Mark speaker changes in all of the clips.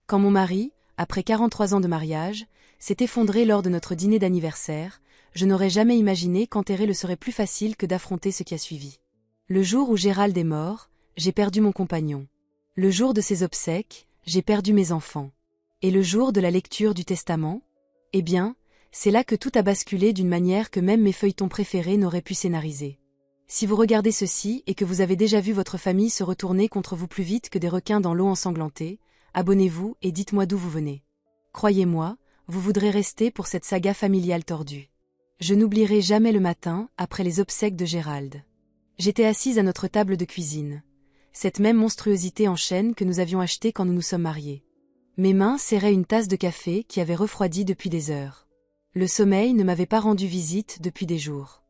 Speaker 1: Quand mon mari, après 43 ans de mariage, s'est effondré lors de notre dîner d'anniversaire, je n'aurais jamais imaginé qu'enterrer le serait plus facile que d'affronter ce qui a suivi. Le jour où Gérald est mort, j'ai perdu mon compagnon. Le jour de ses obsèques, j'ai perdu mes enfants. Et le jour de la lecture du testament? Eh bien, c'est là que tout a basculé d'une manière que même mes feuilletons préférés n'auraient pu scénariser. Si vous regardez ceci et que vous avez déjà vu votre famille se retourner contre vous plus vite que des requins dans l'eau ensanglantée, abonnez-vous et dites-moi d'où vous venez. Croyez-moi, vous voudrez rester pour cette saga familiale tordue. Je n'oublierai jamais le matin, après les obsèques de Gérald. J'étais assise à notre table de cuisine. Cette même monstruosité en chêne que nous avions achetée quand nous nous sommes mariés. Mes mains serraient une tasse de café qui avait refroidi depuis des heures. Le sommeil ne m'avait pas rendu visite depuis des jours.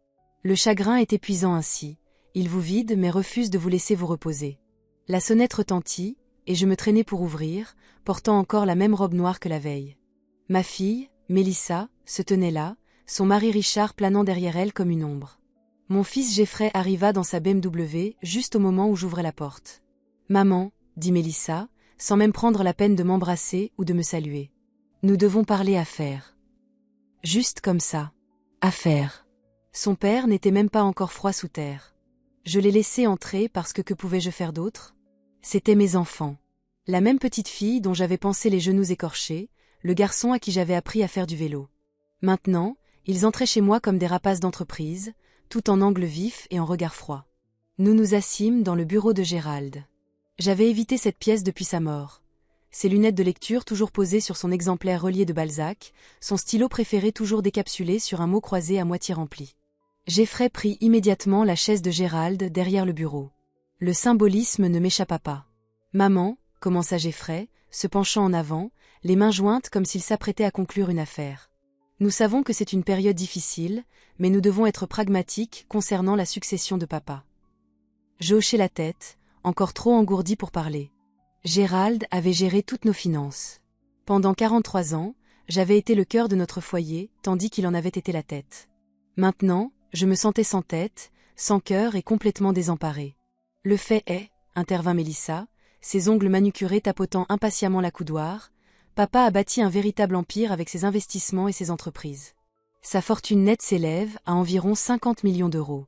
Speaker 1: Le chagrin est épuisant ainsi. Il vous vide mais refuse de vous laisser vous reposer. La sonnette retentit, et je me traînai pour ouvrir, portant encore la même robe noire que la veille. Ma fille, Mélissa, se tenait là, son mari Richard planant derrière elle comme une ombre. Mon fils Geoffrey arriva dans sa BMW juste au moment où j'ouvrais la porte. « Maman, » dit Mélissa, sans même prendre la peine de m'embrasser ou de me saluer. « Nous devons parler affaires. » Juste comme ça. Affaires. Son père n'était même pas encore froid sous terre. Je l'ai laissé entrer parce que pouvais-je faire d'autre? C'étaient mes enfants. La même petite fille dont j'avais pansé les genoux écorchés, le garçon à qui j'avais appris à faire du vélo. Maintenant, ils entraient chez moi comme des rapaces d'entreprise, tout en angle vif et en regard froid. Nous nous assîmes dans le bureau de Gérald. J'avais évité cette pièce depuis sa mort. Ses lunettes de lecture toujours posées sur son exemplaire relié de Balzac, son stylo préféré toujours décapsulé sur un mot croisé à moitié rempli. Geoffrey prit immédiatement la chaise de Gérald derrière le bureau. Le symbolisme ne m'échappa pas. « Maman », commença Geoffrey, se penchant en avant, les mains jointes comme s'il s'apprêtait à conclure une affaire. « Nous savons que c'est une période difficile, mais nous devons être pragmatiques concernant la succession de papa. » Je hochai la tête, encore trop engourdi pour parler. Gérald avait géré toutes nos finances. Pendant 43 ans, j'avais été le cœur de notre foyer, tandis qu'il en avait été la tête. Maintenant, je me sentais sans tête, sans cœur et complètement désemparé. « Le fait est, » intervint Mélissa, ses ongles manucurés tapotant impatiemment la coudoir, « papa a bâti un véritable empire avec ses investissements et ses entreprises. Sa fortune nette s'élève à environ 50 millions d'euros. »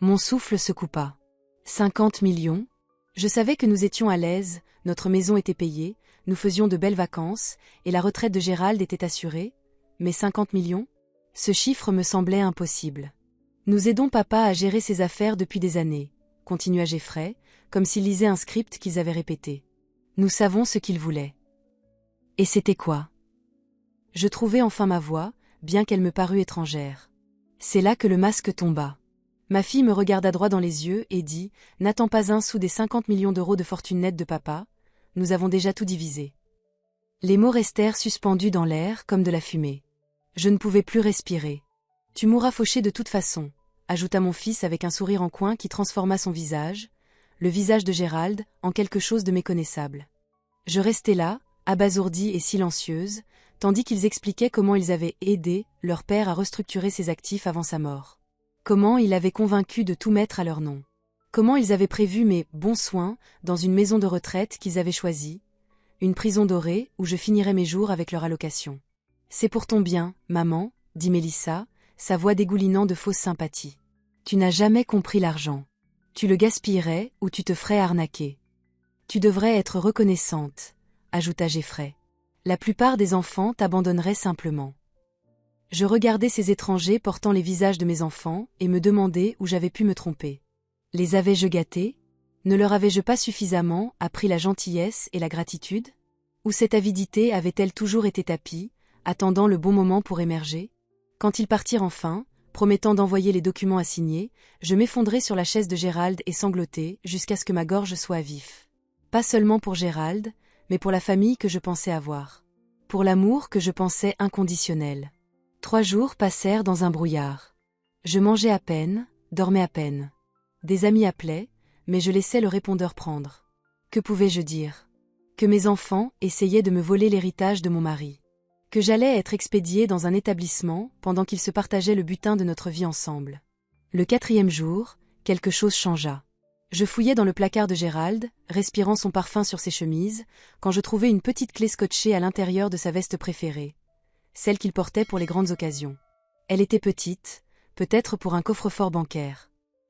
Speaker 1: Mon souffle se coupa. 50 millions? Je savais que nous étions à l'aise, notre maison était payée, nous faisions de belles vacances, et la retraite de Gérald était assurée, mais 50 millions? Ce chiffre me semblait impossible. Nous aidons papa à gérer ses affaires depuis des années, continua Geoffrey, comme s'il lisait un script qu'ils avaient répété. Nous savons ce qu'il voulait. Et c'était quoi? Je trouvai enfin ma voix, bien qu'elle me parût étrangère. C'est là que le masque tomba. Ma fille me regarda droit dans les yeux et dit « N'attends pas un sou des 50 millions d'euros de fortune nette de papa, nous avons déjà tout divisé. » Les mots restèrent suspendus dans l'air comme de la fumée. Je ne pouvais plus respirer. « Tu mourras fauché de toute façon », ajouta mon fils avec un sourire en coin qui transforma son visage, le visage de Gérald, en quelque chose de méconnaissable. Je restais là, abasourdie et silencieuse, tandis qu'ils expliquaient comment ils avaient aidé leur père à restructurer ses actifs avant sa mort. Comment il avait convaincu de tout mettre à leur nom. Comment ils avaient prévu mes « bons soins » dans une maison de retraite qu'ils avaient choisie, une prison dorée où je finirais mes jours avec leur allocation. « C'est pour ton bien, maman », dit Mélissa, sa voix dégoulinant de fausse sympathie. « Tu n'as jamais compris l'argent. Tu le gaspillerais ou tu te ferais arnaquer. Tu devrais être reconnaissante, » ajouta Geoffrey. « La plupart des enfants t'abandonneraient simplement. » Je regardais ces étrangers portant les visages de mes enfants et me demandais où j'avais pu me tromper. Les avais-je gâtés? Ne leur avais-je pas suffisamment appris la gentillesse et la gratitude? Ou cette avidité avait-elle toujours été tapie, attendant le bon moment pour émerger? Quand ils partirent enfin, promettant d'envoyer les documents à signer, je m'effondrai sur la chaise de Gérald et sanglotai jusqu'à ce que ma gorge soit à vif. Pas seulement pour Gérald, mais pour la famille que je pensais avoir. Pour l'amour que je pensais inconditionnel. 3 jours passèrent dans un brouillard. Je mangeais à peine, dormais à peine. Des amis appelaient, mais je laissais le répondeur prendre. Que pouvais-je dire? Que mes enfants essayaient de me voler l'héritage de mon mari. Que j'allais être expédiée dans un établissement pendant qu'ils se partageaient le butin de notre vie ensemble. Le 4e jour, quelque chose changea. Je fouillais dans le placard de Gérald, respirant son parfum sur ses chemises, quand je trouvai une petite clé scotchée à l'intérieur de sa veste préférée, celle qu'il portait pour les grandes occasions. Elle était petite, peut-être pour un coffre-fort bancaire.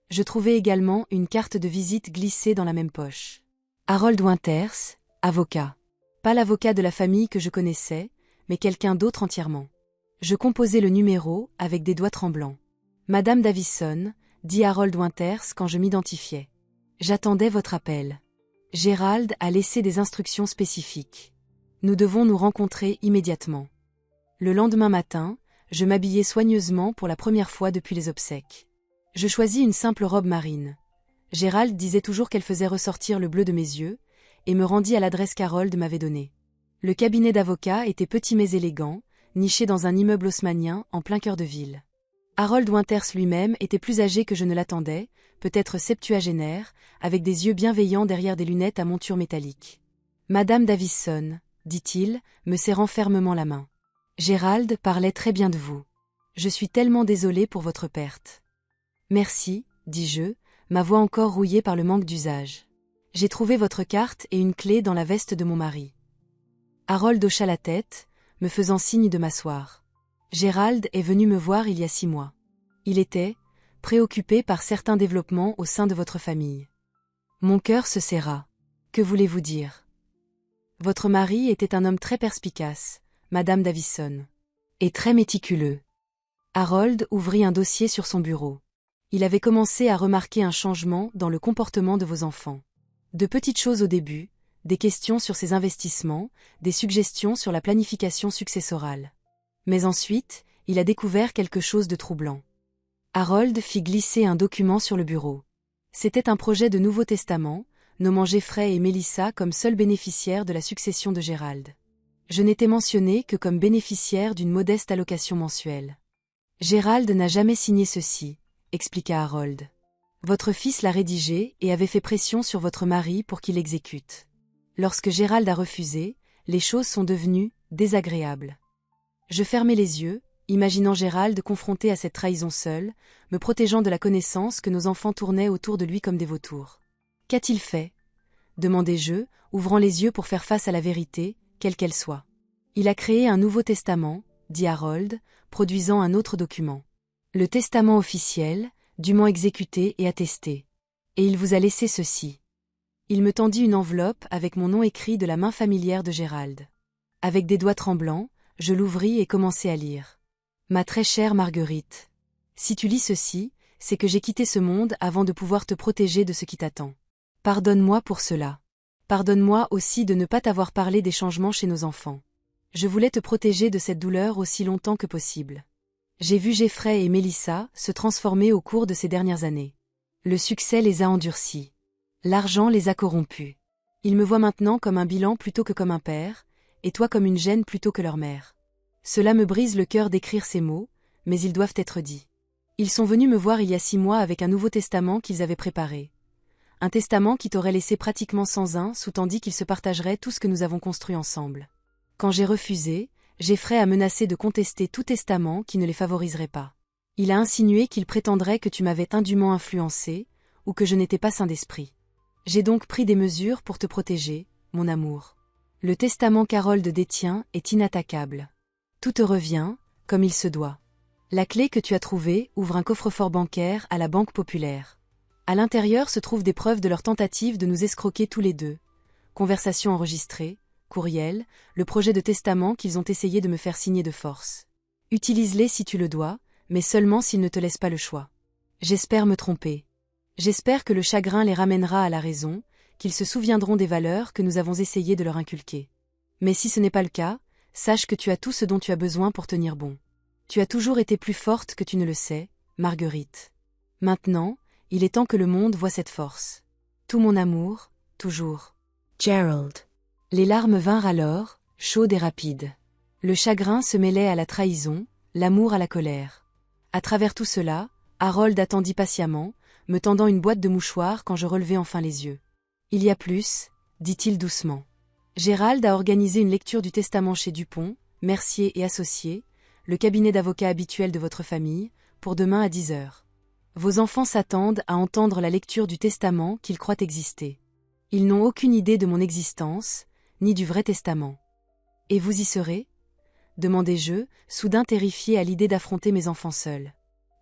Speaker 1: Je trouvai également une carte de visite glissée dans la même poche. Harold Winters, avocat. Pas l'avocat de la famille que je connaissais, mais quelqu'un d'autre entièrement. Je composai le numéro avec des doigts tremblants. Madame Davison, dit Harold Winters quand je m'identifiai. J'attendais votre appel. Gérald a laissé des instructions spécifiques. Nous devons nous rencontrer immédiatement. Le lendemain matin, je m'habillai soigneusement pour la première fois depuis les obsèques. Je choisis une simple robe marine. Gérald disait toujours qu'elle faisait ressortir le bleu de mes yeux, et me rendit à l'adresse qu'Harold m'avait donnée. Le cabinet d'avocat était petit mais élégant, niché dans un immeuble haussmannien en plein cœur de ville. Harold Winters lui-même était plus âgé que je ne l'attendais, peut-être septuagénaire, avec des yeux bienveillants derrière des lunettes à monture métallique. « Madame Davison, dit-il, me serrant fermement la main. Gérald parlait très bien de vous. Je suis tellement désolé pour votre perte. Merci, dis-je, ma voix encore rouillée par le manque d'usage. J'ai trouvé votre carte et une clé dans la veste de mon mari. Harold hocha la tête, me faisant signe de m'asseoir. Gérald est venu me voir il y a 6 mois. Il était préoccupé par certains développements au sein de votre famille. Mon cœur se serra. Que voulez-vous dire? Votre mari était un homme très perspicace, Madame Davison, et très méticuleux. Harold ouvrit un dossier sur son bureau. Il avait commencé à remarquer un changement dans le comportement de vos enfants. De petites choses au début, des questions sur ses investissements, des suggestions sur la planification successorale. Mais ensuite, il a découvert quelque chose de troublant. Harold fit glisser un document sur le bureau. C'était un projet de Nouveau Testament, nommant Jeffrey et Melissa comme seuls bénéficiaires de la succession de Gérald. Je n'étais mentionné que comme bénéficiaire d'une modeste allocation mensuelle. Gérald n'a jamais signé ceci, expliqua Harold. Votre fils l'a rédigé et avait fait pression sur votre mari pour qu'il l'exécute. Lorsque Gérald a refusé, les choses sont devenues désagréables. Je fermai les yeux, imaginant Gérald confronté à cette trahison seul, me protégeant de la connaissance que nos enfants tournaient autour de lui comme des vautours. Qu'a-t-il fait? Demandai-je, ouvrant les yeux pour faire face à la vérité, quelle qu'elle soit. Il a créé un Nouveau Testament, dit Harold, produisant un autre document. Le testament officiel, dûment exécuté et attesté. Et il vous a laissé ceci. Il me tendit une enveloppe avec mon nom écrit de la main familière de Gérald. Avec des doigts tremblants, je l'ouvris et commençai à lire. Ma très chère Marguerite, si tu lis ceci, c'est que j'ai quitté ce monde avant de pouvoir te protéger de ce qui t'attend. Pardonne-moi pour cela. Pardonne-moi aussi de ne pas t'avoir parlé des changements chez nos enfants. Je voulais te protéger de cette douleur aussi longtemps que possible. J'ai vu Jeffrey et Melissa se transformer au cours de ces dernières années. Le succès les a endurcis. L'argent les a corrompus. Ils me voient maintenant comme un bilan plutôt que comme un père, et toi comme une gêne plutôt que leur mère. Cela me brise le cœur d'écrire ces mots, mais ils doivent être dits. Ils sont venus me voir il y a 6 mois avec un Nouveau Testament qu'ils avaient préparé. Un testament qui t'aurait laissé pratiquement sans un, sous-tendu qu'ils se partageraient tout ce que nous avons construit ensemble. Quand j'ai refusé, Jeffrey a menacé de contester tout testament qui ne les favoriserait pas. Il a insinué qu'il prétendrait que tu m'avais indûment influencé, ou que je n'étais pas sain d'esprit. J'ai donc pris des mesures pour te protéger, mon amour. Le testament qu'Harold détient est inattaquable. Tout te revient, comme il se doit. La clé que tu as trouvée ouvre un coffre-fort bancaire à la Banque Populaire. À l'intérieur se trouvent des preuves de leur tentative de nous escroquer tous les deux. Conversations enregistrées, courriels, le projet de testament qu'ils ont essayé de me faire signer de force. Utilise-les si tu le dois, mais seulement s'ils ne te laissent pas le choix. J'espère me tromper. J'espère que le chagrin les ramènera à la raison, qu'ils se souviendront des valeurs que nous avons essayé de leur inculquer. Mais si ce n'est pas le cas, sache que tu as tout ce dont tu as besoin pour tenir bon. Tu as toujours été plus forte que tu ne le sais, Marguerite. Maintenant, il est temps que le monde voie cette force. Tout mon amour, toujours. Gerald. Les larmes vinrent alors, chaudes et rapides. Le chagrin se mêlait à la trahison, l'amour à la colère. À travers tout cela, Harold attendit patiemment, me tendant une boîte de mouchoirs quand je relevai enfin les yeux. Il y a plus, dit-il doucement. Gérald a organisé une lecture du testament chez Dupont, Mercier et Associés, le cabinet d'avocats habituel de votre famille, pour demain à 10 heures. Vos enfants s'attendent à entendre la lecture du testament qu'ils croient exister. Ils n'ont aucune idée de mon existence, ni du vrai testament. Et vous y serez ? Demandai-je, soudain terrifié à l'idée d'affronter mes enfants seuls.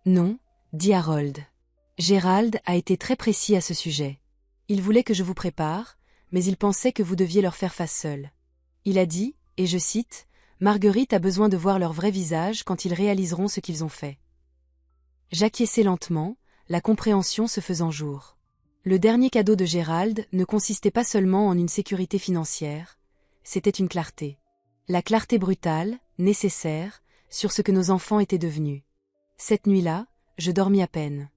Speaker 1: Non, dit Harold. Gérald a été très précis à ce sujet. Il voulait que je vous prépare, mais il pensait que vous deviez leur faire face seul. Il a dit, et je cite, « Marguerite a besoin de voir leur vrai visage quand ils réaliseront ce qu'ils ont fait. » J'acquiesçai lentement, la compréhension se faisant jour. Le dernier cadeau de Gérald ne consistait pas seulement en une sécurité financière, c'était une clarté. La clarté brutale, nécessaire, sur ce que nos enfants étaient devenus. Cette nuit-là, je dormis à peine.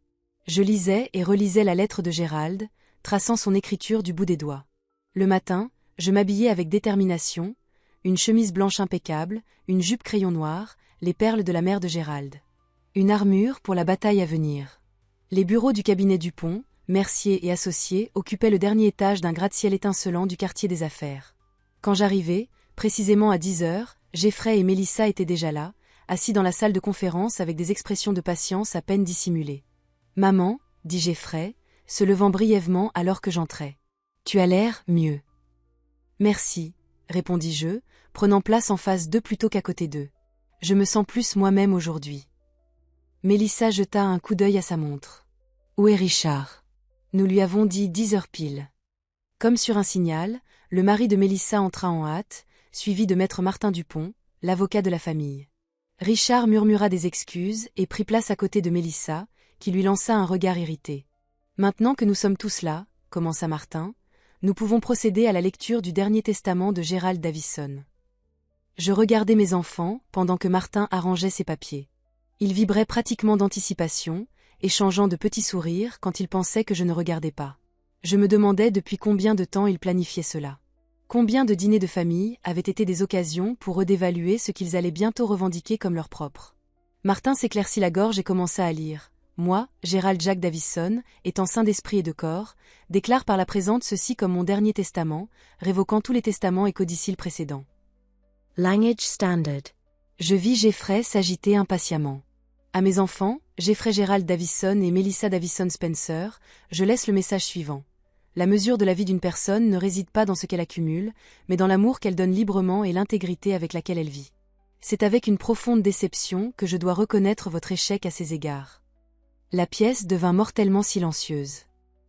Speaker 1: Je lisais et relisais la lettre de Gérald, traçant son écriture du bout des doigts. Le matin, je m'habillai avec détermination, une chemise blanche impeccable, une jupe crayon noir, les perles de la mère de Gérald. Une armure pour la bataille à venir. Les bureaux du cabinet Dupont, Mercier et Associés occupaient le dernier étage d'un gratte-ciel étincelant du quartier des affaires. Quand j'arrivai, précisément à 10 heures, Jeffrey et Mélissa étaient déjà là, assis dans la salle de conférence avec des expressions de patience à peine dissimulées. « Maman, dit Jeffrey, se levant brièvement alors que j'entrais. Tu as l'air mieux. Merci, répondis-je, prenant place en face d'eux plutôt qu'à côté d'eux. Je me sens plus moi-même aujourd'hui. Mélissa jeta un coup d'œil à sa montre. Où est Richard? Nous lui avons dit 10 heures pile. Comme sur un signal, le mari de Mélissa entra en hâte, suivi de maître Martin Dupont, l'avocat de la famille. Richard murmura des excuses et prit place à côté de Mélissa, qui lui lança un regard irrité. Maintenant que nous sommes tous là, commença Martin, nous pouvons procéder à la lecture du dernier testament de Gérald Davison. Je regardais mes enfants pendant que Martin arrangeait ses papiers. Il vibrait pratiquement d'anticipation, échangeant de petits sourires quand il pensait que je ne regardais pas. Je me demandais depuis combien de temps il planifiait cela. Combien de dîners de famille avaient été des occasions pour eux d'évaluer ce qu'ils allaient bientôt revendiquer comme leur propre. Martin s'éclaircit la gorge et commença à lire. Moi, Gérald Jacques Davison, étant saint d'esprit et de corps, déclare par la présente ceci comme mon dernier testament, révoquant tous les testaments et codicilles précédents. Language Standard. Je vis Jeffrey s'agiter impatiemment. À mes enfants, Jeffrey Gérald Davison et Melissa Davison Spencer, je laisse le message suivant. La mesure de la vie d'une personne ne réside pas dans ce qu'elle accumule, mais dans l'amour qu'elle donne librement et l'intégrité avec laquelle elle vit. C'est avec une profonde déception que je dois reconnaître votre échec à ces égards. La pièce devint mortellement silencieuse.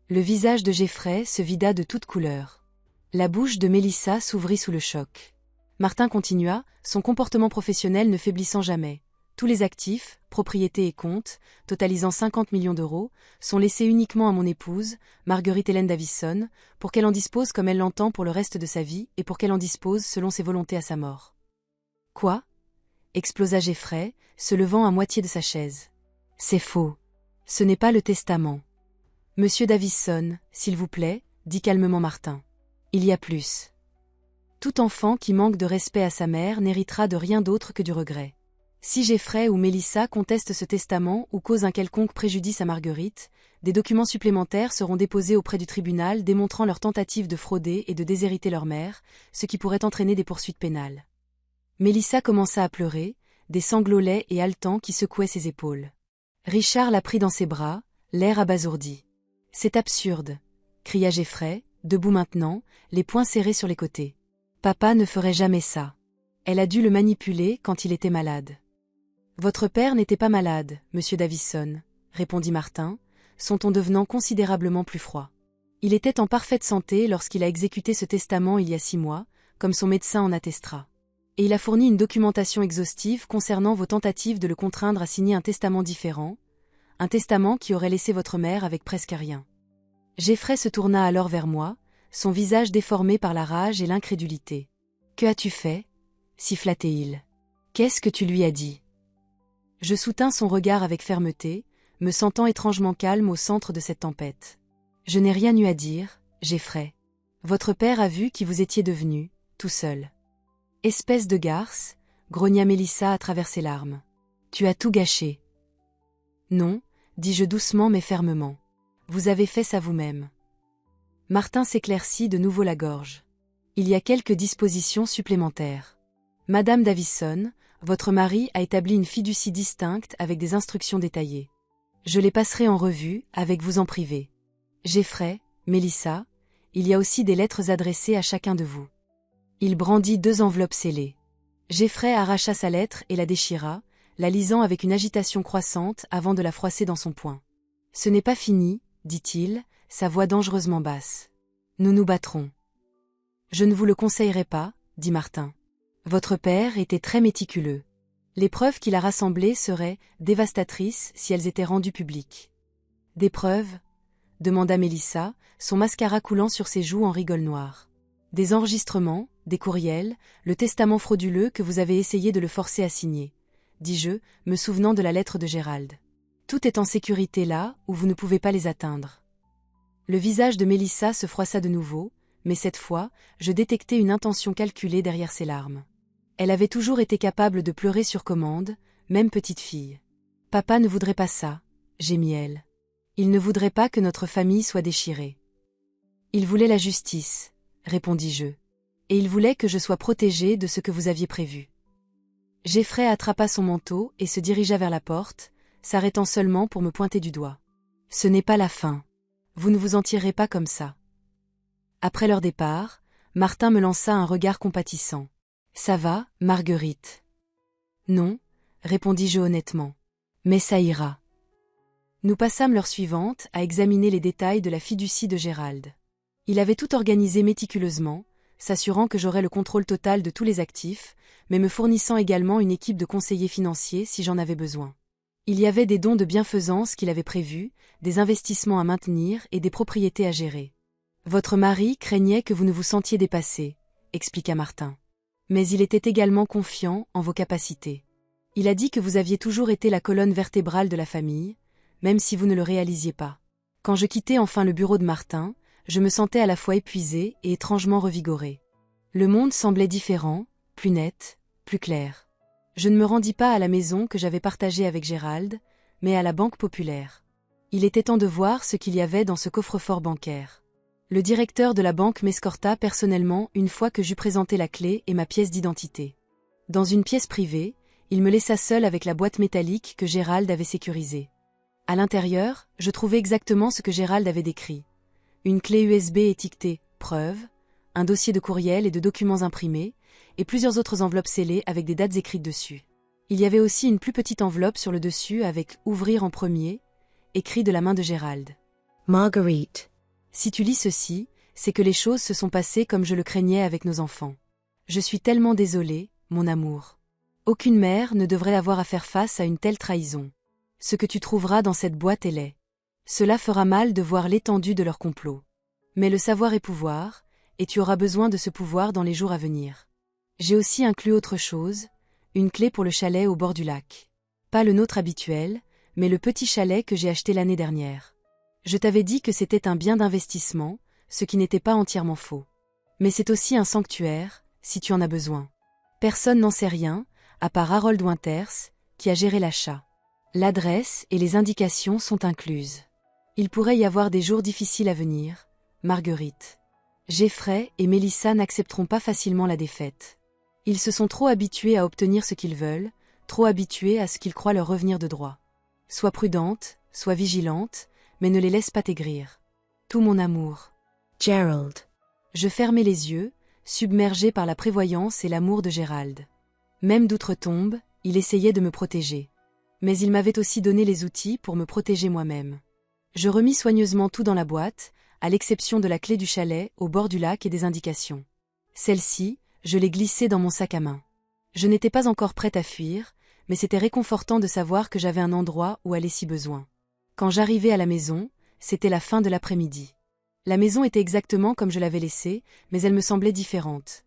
Speaker 1: Le visage de Jeffrey se vida de toutes couleurs. La bouche de Melissa s'ouvrit sous le choc. Martin continua, son comportement professionnel ne faiblissant jamais. Tous les actifs, propriétés et comptes, totalisant 50 millions d'euros, sont laissés uniquement à mon épouse, Marguerite Hélène Davison, pour qu'elle en dispose comme elle l'entend pour le reste de sa vie et pour qu'elle en dispose selon ses volontés à sa mort. Quoi ? Explosa Jeffrey, se levant à moitié de sa chaise. C'est faux. Ce n'est pas le testament. Monsieur Davison, s'il vous plaît, dit calmement Martin. Il y a plus. Tout enfant qui manque de respect à sa mère n'héritera de rien d'autre que du regret. Si Jeffrey ou Mélissa contestent ce testament ou causent un quelconque préjudice à Marguerite, des documents supplémentaires seront déposés auprès du tribunal démontrant leur tentative de frauder et de déshériter leur mère, ce qui pourrait entraîner des poursuites pénales. Mélissa commença à pleurer, des sanglots laids et haletants qui secouaient ses épaules. Richard la prit dans ses bras, l'air abasourdi. « C'est absurde !» cria Jeffrey, debout maintenant, les poings serrés sur les côtés. « Papa ne ferait jamais ça. Elle a dû le manipuler quand il était malade. » Votre père n'était pas malade, monsieur Davison, répondit Martin, son ton devenant considérablement plus froid. Il était en parfaite santé lorsqu'il a exécuté ce testament il y a 6 mois, comme son médecin en attestera. Et il a fourni une documentation exhaustive concernant vos tentatives de le contraindre à signer un testament différent, un testament qui aurait laissé votre mère avec presque rien. Jeffrey se tourna alors vers moi, son visage déformé par la rage et l'incrédulité. « Que as-tu fait » siffla-t-il. « Qu'est-ce que tu lui as dit ?» Je soutins son regard avec fermeté, me sentant étrangement calme au centre de cette tempête. « Je n'ai rien eu à dire, Jeffrey. Votre père a vu qui vous étiez devenu, tout seul. » « Espèce de garce » grogna Mélissa à travers ses larmes. « Tu as tout gâché. »« Non, » dis-je doucement mais fermement. « Vous avez fait ça vous-même. » Martin s'éclaircit de nouveau la gorge. « Il y a quelques dispositions supplémentaires. Madame Davison, votre mari a établi une fiducie distincte avec des instructions détaillées. Je les passerai en revue, avec vous en privé. Jeffrey, Mélissa, il y a aussi des lettres adressées à chacun de vous. Il brandit 2 enveloppes scellées. Jeffrey arracha sa lettre et la déchira, la lisant avec une agitation croissante avant de la froisser dans son poing. « Ce n'est pas fini, dit-il, sa voix dangereusement basse. Nous nous battrons. » « Je ne vous le conseillerais pas, dit Martin. Votre père était très méticuleux. Les preuves qu'il a rassemblées seraient dévastatrices si elles étaient rendues publiques. »« Des preuves ?» demanda Mélissa, son mascara coulant sur ses joues en rigole noire. « Des enregistrements, des courriels, le testament frauduleux que vous avez essayé de le forcer à signer, dis-je, me souvenant de la lettre de Gérald. Tout est en sécurité là où vous ne pouvez pas les atteindre. » Le visage de Mélissa se froissa de nouveau, mais cette fois, je détectai une intention calculée derrière ses larmes. Elle avait toujours été capable de pleurer sur commande, même petite fille. « Papa ne voudrait pas ça, » gémit-elle. « Il ne voudrait pas que notre famille soit déchirée. »« Il voulait la justice, » répondis-je. « Et il voulait que je sois protégée de ce que vous aviez prévu. » Jeffrey attrapa son manteau et se dirigea vers la porte, s'arrêtant seulement pour me pointer du doigt. « Ce n'est pas la fin. Vous ne vous en tirerez pas comme ça. » Après leur départ, Martin me lança un regard compatissant. « Ça va, Marguerite ?»« Non, » répondis-je honnêtement. « Mais ça ira. » Nous passâmes l'heure suivante à examiner les détails de la fiducie de Gérald. Il avait tout organisé méticuleusement, s'assurant que j'aurais le contrôle total de tous les actifs, mais me fournissant également une équipe de conseillers financiers si j'en avais besoin. Il y avait des dons de bienfaisance qu'il avait prévus, des investissements à maintenir et des propriétés à gérer. « Votre mari craignait que vous ne vous sentiez dépassé, » expliqua Martin. « Mais il était également confiant en vos capacités. Il a dit que vous aviez toujours été la colonne vertébrale de la famille, même si vous ne le réalisiez pas. » Quand je quittai enfin le bureau de Martin, je me sentais à la fois épuisée et étrangement revigorée. Le monde semblait différent, plus net, plus clair. Je ne me rendis pas à la maison que j'avais partagée avec Gérald, mais à la Banque Populaire. Il était temps de voir ce qu'il y avait dans ce coffre-fort bancaire. Le directeur de la banque m'escorta personnellement une fois que j'eus présenté la clé et ma pièce d'identité. Dans une pièce privée, il me laissa seul avec la boîte métallique que Gérald avait sécurisée. À l'intérieur, je trouvais exactement ce que Gérald avait décrit. Une clé USB étiquetée « Preuve », un dossier de courriel et de documents imprimés, et plusieurs autres enveloppes scellées avec des dates écrites dessus. Il y avait aussi une plus petite enveloppe sur le dessus avec « Ouvrir en premier », écrit de la main de Gérald. Marguerite. Si tu lis ceci, c'est que les choses se sont passées comme je le craignais avec nos enfants. Je suis tellement désolée, mon amour. Aucune mère ne devrait avoir à faire face à une telle trahison. Ce que tu trouveras dans cette boîte est laid. Cela fera mal de voir l'étendue de leur complot. Mais le savoir est pouvoir, et tu auras besoin de ce pouvoir dans les jours à venir. J'ai aussi inclus autre chose, une clé pour le chalet au bord du lac. Pas le nôtre habituel, mais le petit chalet que j'ai acheté l'année dernière. Je t'avais dit que c'était un bien d'investissement, ce qui n'était pas entièrement faux. Mais c'est aussi un sanctuaire, si tu en as besoin. Personne n'en sait rien, à part Harold Winters, qui a géré l'achat. L'adresse et les indications sont incluses. Il pourrait y avoir des jours difficiles à venir, Marguerite. Jeffrey et Mélissa n'accepteront pas facilement la défaite. Ils se sont trop habitués à obtenir ce qu'ils veulent, trop habitués à ce qu'ils croient leur revenir de droit. Sois prudente, sois vigilante, mais ne les laisse pas t'aigrir. Tout mon amour. Gerald. Je fermai les yeux, submergé par la prévoyance et l'amour de Gérald. Même d'outre-tombe, il essayait de me protéger. Mais il m'avait aussi donné les outils pour me protéger moi-même. Je remis soigneusement tout dans la boîte, à l'exception de la clé du chalet, au bord du lac et des indications. Celle-ci, je l'ai glissée dans mon sac à main. Je n'étais pas encore prête à fuir, mais c'était réconfortant de savoir que j'avais un endroit où aller si besoin. Quand j'arrivai à la maison, c'était la fin de l'après-midi. La maison était exactement comme je l'avais laissée, mais elle me semblait différente.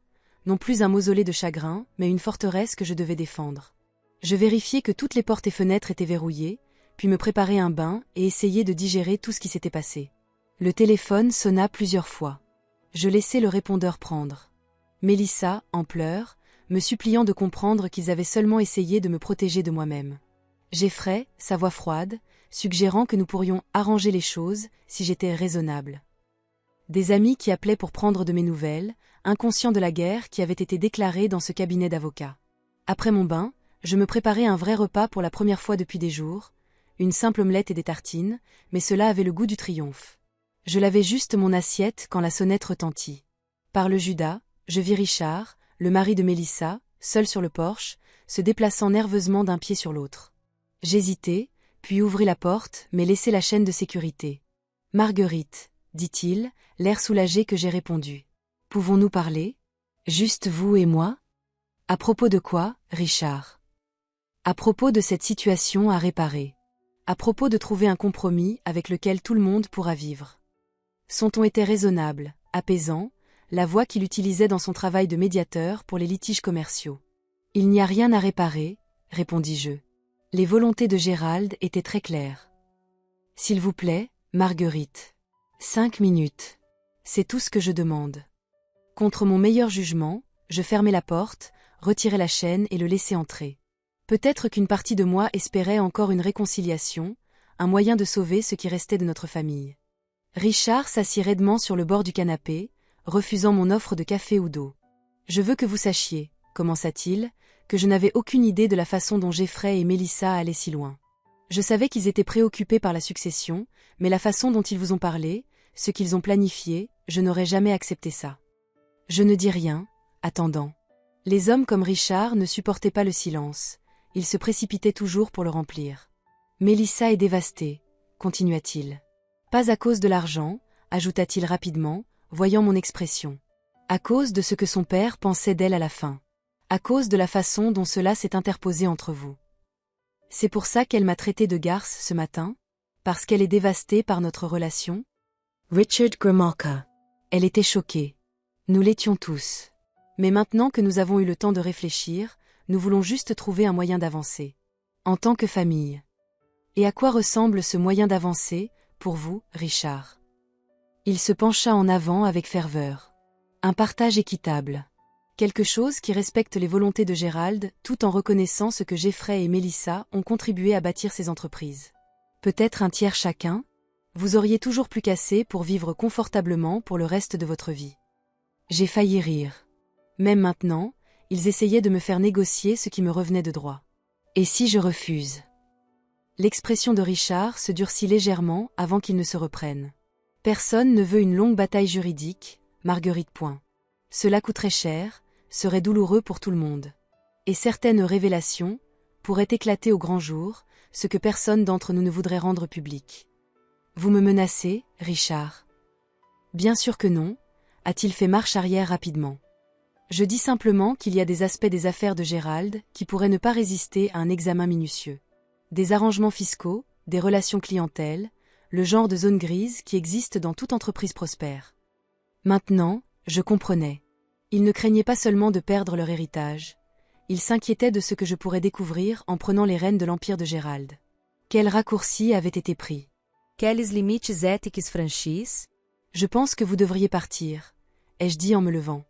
Speaker 1: Non plus un mausolée de chagrin, mais une forteresse que je devais défendre. Je vérifiai que toutes les portes et fenêtres étaient verrouillées, puis me préparai un bain et essayai de digérer tout ce qui s'était passé. Le téléphone sonna plusieurs fois. Je laissai le répondeur prendre. Mélissa, en pleurs, me suppliant de comprendre qu'ils avaient seulement essayé de me protéger de moi-même. Jeffrey, sa voix froide, suggérant que nous pourrions arranger les choses si j'étais raisonnable. Des amis qui appelaient pour prendre de mes nouvelles, inconscients de la guerre qui avait été déclarée dans ce cabinet d'avocats. Après mon bain, je me préparai un vrai repas pour la première fois depuis des jours, une simple omelette et des tartines, mais cela avait le goût du triomphe. Je lavais juste mon assiette quand la sonnette retentit. Par le Judas, je vis Richard, le mari de Mélissa, seul sur le porche, se déplaçant nerveusement d'un pied sur l'autre. J'hésitai, puis ouvris la porte, mais laissai la chaîne de sécurité. « Marguerite, » dit-il, l'air soulagé que j'ai répondu. « Pouvons-nous parler ? Juste vous et moi ? » « À propos de quoi, Richard ? » « À propos de cette situation à réparer. À propos de trouver un compromis avec lequel tout le monde pourra vivre. » Son ton était raisonnable, apaisant, la voix qu'il utilisait dans son travail de médiateur pour les litiges commerciaux. « Il n'y a rien à réparer, » répondis-je. Les volontés de Gérald étaient très claires. « S'il vous plaît, Marguerite. 5 minutes. C'est tout ce que je demande. » Contre mon meilleur jugement, je fermai la porte, retirai la chaîne et le laissai entrer. Peut-être qu'une partie de moi espérait encore une réconciliation, un moyen de sauver ce qui restait de notre famille. Richard s'assit raidement sur le bord du canapé, refusant mon offre de café ou d'eau. « Je veux que vous sachiez, » commença-t-il, que je n'avais aucune idée de la façon dont Geoffrey et Mélissa allaient si loin. Je savais qu'ils étaient préoccupés par la succession, mais la façon dont ils vous ont parlé, ce qu'ils ont planifié, je n'aurais jamais accepté ça. Je ne dis rien, attendant. Les hommes comme Richard ne supportaient pas le silence, ils se précipitaient toujours pour le remplir. « Mélissa est dévastée, » continua-t-il. « Pas à cause de l'argent, » ajouta-t-il rapidement, voyant mon expression. « À cause de ce que son père pensait d'elle à la fin. À cause de la façon dont cela s'est interposé entre vous. C'est pour ça qu'elle m'a traité de garce ce matin? Parce qu'elle est dévastée par notre relation ?» Richard Gromacka. Elle était choquée. Nous l'étions tous. Mais maintenant que nous avons eu le temps de réfléchir, nous voulons juste trouver un moyen d'avancer. En tant que famille. Et à quoi ressemble ce moyen d'avancer, pour vous, Richard ? Il se pencha en avant avec ferveur. Un partage équitable. Quelque chose qui respecte les volontés de Gérald, tout en reconnaissant ce que Geoffrey et Mélissa ont contribué à bâtir ces entreprises. Peut-être un tiers chacun ? Vous auriez toujours plus qu'assez pour vivre confortablement pour le reste de votre vie. J'ai failli rire. Même maintenant, ils essayaient de me faire négocier ce qui me revenait de droit. Et si je refuse ? L'expression de Richard se durcit légèrement avant qu'il ne se reprenne. Personne ne veut une longue bataille juridique, Marguerite. Cela coûterait cher, serait douloureux pour tout le monde. Et certaines révélations pourraient éclater au grand jour, ce que personne d'entre nous ne voudrait rendre public. Vous me menacez, Richard ? Bien sûr que non, a-t-il fait marche arrière rapidement. Je dis simplement qu'il y a des aspects des affaires de Gérald qui pourraient ne pas résister à un examen minutieux. Des arrangements fiscaux, des relations clientèle, le genre de zone grise qui existe dans toute entreprise prospère. Maintenant, je comprenais. Ils ne craignaient pas seulement de perdre leur héritage, ils s'inquiétaient de ce que je pourrais découvrir en prenant les rênes de l'empire de Gérald. Quels raccourcis avaient été pris? Quels limites éthiques franchis? Je pense que vous devriez partir, ai-je dit en me levant.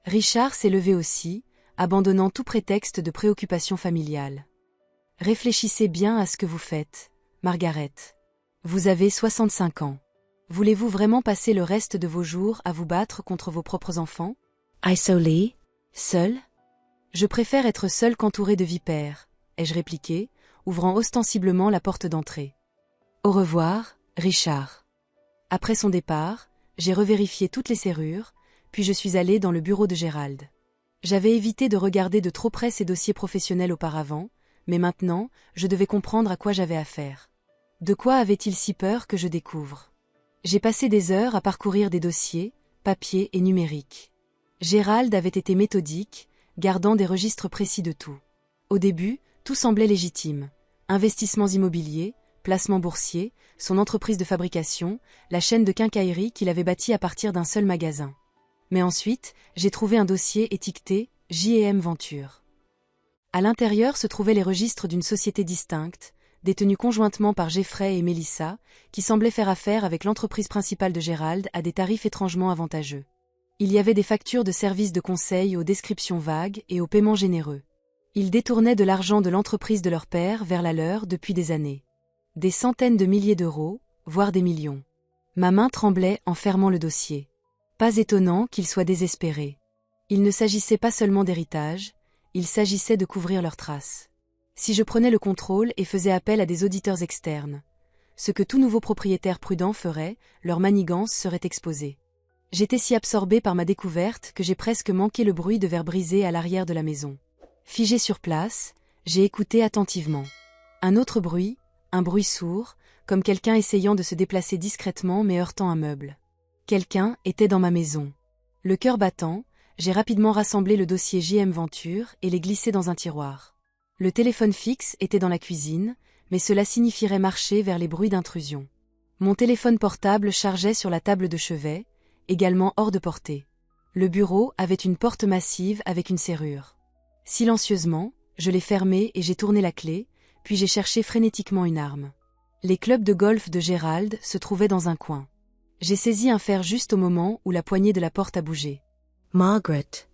Speaker 1: Richard s'est levé aussi, abandonnant tout prétexte de préoccupation familiale. Réfléchissez bien à ce que vous faites, Margaret. Vous avez 65 ans. Voulez-vous vraiment passer le reste de vos jours à vous battre contre vos propres enfants? Isolé? Seul? Je préfère être seul qu'entouré de vipères, ai-je répliqué, ouvrant ostensiblement la porte d'entrée. Au revoir, Richard. Après son départ, j'ai revérifié toutes les serrures, puis je suis allé dans le bureau de Gérald. J'avais évité de regarder de trop près ses dossiers professionnels auparavant, mais maintenant, je devais comprendre à quoi j'avais affaire. De quoi avait-il si peur que je découvre? J'ai passé des heures à parcourir des dossiers, papiers et numériques. Gérald avait été méthodique, gardant des registres précis de tout. Au début, tout semblait légitime. Investissements immobiliers, placements boursiers, son entreprise de fabrication, la chaîne de quincaillerie qu'il avait bâtie à partir d'un seul magasin. Mais ensuite, j'ai trouvé un dossier étiqueté « J&M Venture ». À l'intérieur se trouvaient les registres d'une société distincte, détenue conjointement par Geoffrey et Mélissa, qui semblait faire affaire avec l'entreprise principale de Gérald à des tarifs étrangement avantageux. Il y avait des factures de services de conseil aux descriptions vagues et aux paiements généreux. Ils détournaient de l'argent de l'entreprise de leur père vers la leur depuis des années. Des centaines de milliers d'euros, voire des millions. Ma main tremblait en fermant le dossier. Pas étonnant qu'ils soient désespérés. Il ne s'agissait pas seulement d'héritage, il s'agissait de couvrir leurs traces. Si je prenais le contrôle et faisais appel à des auditeurs externes, ce que tout nouveau propriétaire prudent ferait, leur manigance serait exposée. J'étais si absorbée par ma découverte que j'ai presque manqué le bruit de verre brisé à l'arrière de la maison. Figée sur place, j'ai écouté attentivement. Un autre bruit, un bruit sourd, comme quelqu'un essayant de se déplacer discrètement mais heurtant un meuble. Quelqu'un était dans ma maison. Le cœur battant, j'ai rapidement rassemblé le dossier JM Venture et l'ai glissé dans un tiroir. Le téléphone fixe était dans la cuisine, mais cela signifierait marcher vers les bruits d'intrusion. Mon téléphone portable chargeait sur la table de chevet, également hors de portée. Le bureau avait une porte massive avec une serrure. Silencieusement, je l'ai fermée et j'ai tourné la clé, puis j'ai cherché frénétiquement une arme. Les clubs de golf de Gérald se trouvaient dans un coin. J'ai saisi un fer juste au moment où la poignée de la porte a bougé. « Margaret !»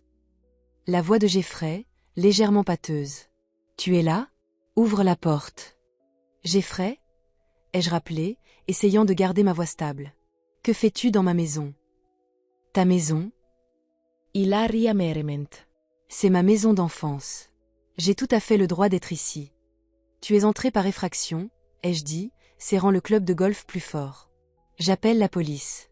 Speaker 1: La voix de Jeffrey, légèrement pâteuse. « Tu es là ? Ouvre la porte. » « Jeffrey ?» ai-je rappelé, essayant de garder ma voix stable. « Que fais-tu dans ma maison ?»« Ta maison ?»« Ilaria Merriment. C'est ma maison d'enfance. J'ai tout à fait le droit d'être ici. »« Tu es entré par effraction, » ai-je dit, serrant le club de golf plus fort. « J'appelle la police. »«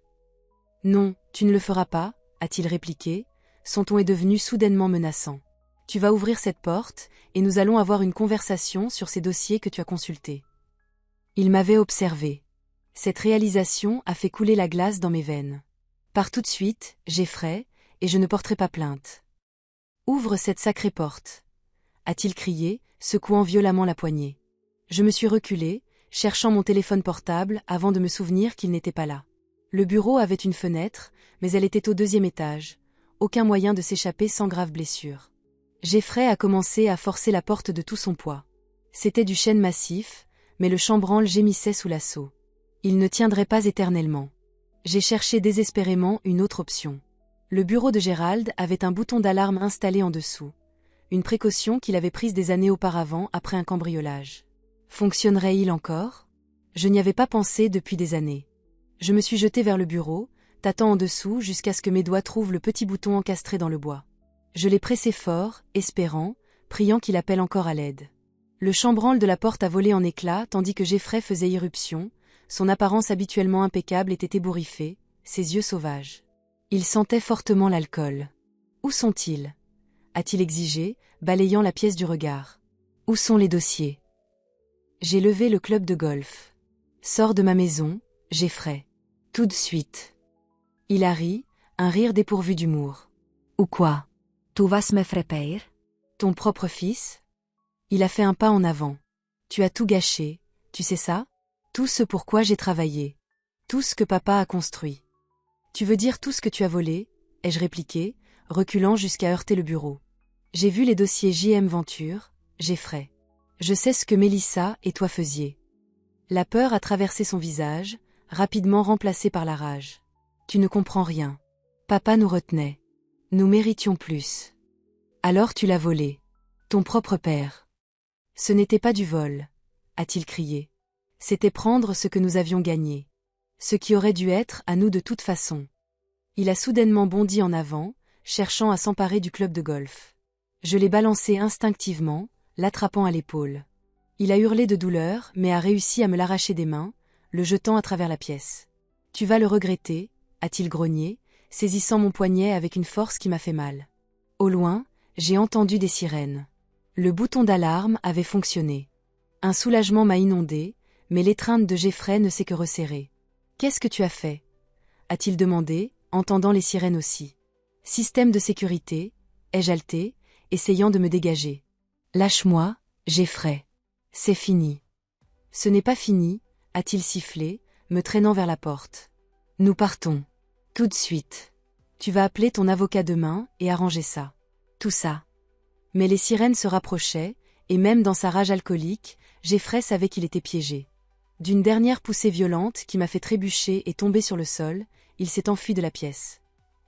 Speaker 1: Non, tu ne le feras pas, » a-t-il répliqué, son ton est devenu soudainement menaçant. « Tu vas ouvrir cette porte, et nous allons avoir une conversation sur ces dossiers que tu as consultés. » Il m'avait observé. Cette réalisation a fait couler la glace dans mes veines. « Pars tout de suite, Jeffrey, et je ne porterai pas plainte. »« Ouvre cette sacrée porte !» a-t-il crié, secouant violemment la poignée. Je me suis reculée, cherchant mon téléphone portable avant de me souvenir qu'il n'était pas là. Le bureau avait une fenêtre, mais elle était au 2e étage. Aucun moyen de s'échapper sans grave blessure. Jeffrey a commencé à forcer la porte de tout son poids. C'était du chêne massif, mais le chambranle gémissait sous l'assaut. Il ne tiendrait pas éternellement. J'ai cherché désespérément une autre option. Le bureau de Gérald avait un bouton d'alarme installé en dessous. Une précaution qu'il avait prise des années auparavant après un cambriolage. Fonctionnerait-il encore ? Je n'y avais pas pensé depuis des années. Je me suis jetée vers le bureau, tâtant en dessous jusqu'à ce que mes doigts trouvent le petit bouton encastré dans le bois. Je l'ai pressé fort, espérant, priant qu'il appelle encore à l'aide. Le chambranle de la porte a volé en éclats tandis que Jeffrey faisait irruption, son apparence habituellement impeccable était ébouriffée, ses yeux sauvages. Il sentait fortement l'alcool. « Où sont-ils » a-t-il exigé, balayant la pièce du regard. « Où sont les dossiers » J'ai levé le club de golf. « Sors de ma maison, Jeffrey. Tout de suite. » Il a ri, un rire dépourvu d'humour. « Ou quoi ? Tu vas me frapper ? Ton propre fils ?» Il a fait un pas en avant. « Tu as tout gâché, tu sais ça ? Tout ce pour quoi j'ai travaillé. Tout ce que papa a construit. »« Tu veux dire tout ce que tu as volé ?» ai-je répliqué, reculant jusqu'à heurter le bureau. J'ai vu les dossiers JM Venture, Jeffrey. Je sais ce que Mélissa et toi faisiez. La peur a traversé son visage, rapidement remplacée par la rage. Tu ne comprends rien. Papa nous retenait. Nous méritions plus. Alors tu l'as volé. Ton propre père. Ce n'était pas du vol, a-t-il crié. C'était prendre ce que nous avions gagné. Ce qui aurait dû être à nous de toute façon. Il a soudainement bondi en avant, cherchant à s'emparer du club de golf. Je l'ai balancé instinctivement, l'attrapant à l'épaule. Il a hurlé de douleur, mais a réussi à me l'arracher des mains, le jetant à travers la pièce. « Tu vas le regretter » a-t-il grogné, saisissant mon poignet avec une force qui m'a fait mal. Au loin, j'ai entendu des sirènes. Le bouton d'alarme avait fonctionné. Un soulagement m'a inondé, mais l'étreinte de Jeffrey ne s'est que resserrée. « Qu'est-ce que tu as fait » a-t-il demandé, entendant les sirènes aussi. « Système de sécurité » ai-je haleté, essayant de me dégager. « Lâche-moi, Jeffrey. C'est fini. »« Ce n'est pas fini » a-t-il sifflé, me traînant vers la porte. « Nous partons. Tout de suite. Tu vas appeler ton avocat demain et arranger ça. Tout ça. » Mais les sirènes se rapprochaient, et même dans sa rage alcoolique, Jeffrey savait qu'il était piégé. D'une dernière poussée violente qui m'a fait trébucher et tomber sur le sol, il s'est enfui de la pièce.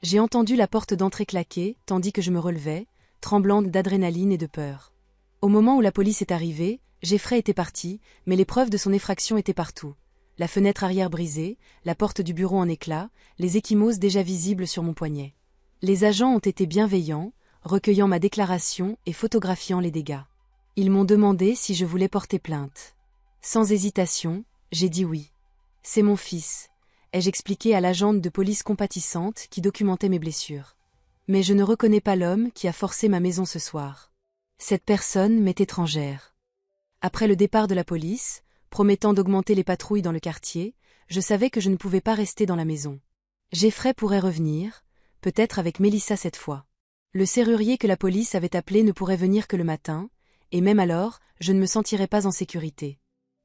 Speaker 1: J'ai entendu la porte d'entrée claquer, tandis que je me relevais, tremblante d'adrénaline et de peur. Au moment où la police est arrivée, Jeffrey était parti, mais les preuves de son effraction étaient partout. La fenêtre arrière brisée, la porte du bureau en éclats, les ecchymoses déjà visibles sur mon poignet. Les agents ont été bienveillants, recueillant ma déclaration et photographiant les dégâts. Ils m'ont demandé si je voulais porter plainte. Sans hésitation, j'ai dit oui. C'est mon fils, ai-je expliqué à l'agente de police compatissante qui documentait mes blessures. Mais je ne reconnais pas l'homme qui a forcé ma maison ce soir. Cette personne m'est étrangère. Après le départ de la police, promettant d'augmenter les patrouilles dans le quartier, je savais que je ne pouvais pas rester dans la maison. Jeffrey pourrait revenir, peut-être avec Mélissa cette fois. Le serrurier que la police avait appelé ne pourrait venir que le matin, et même alors, je ne me sentirais pas en sécurité.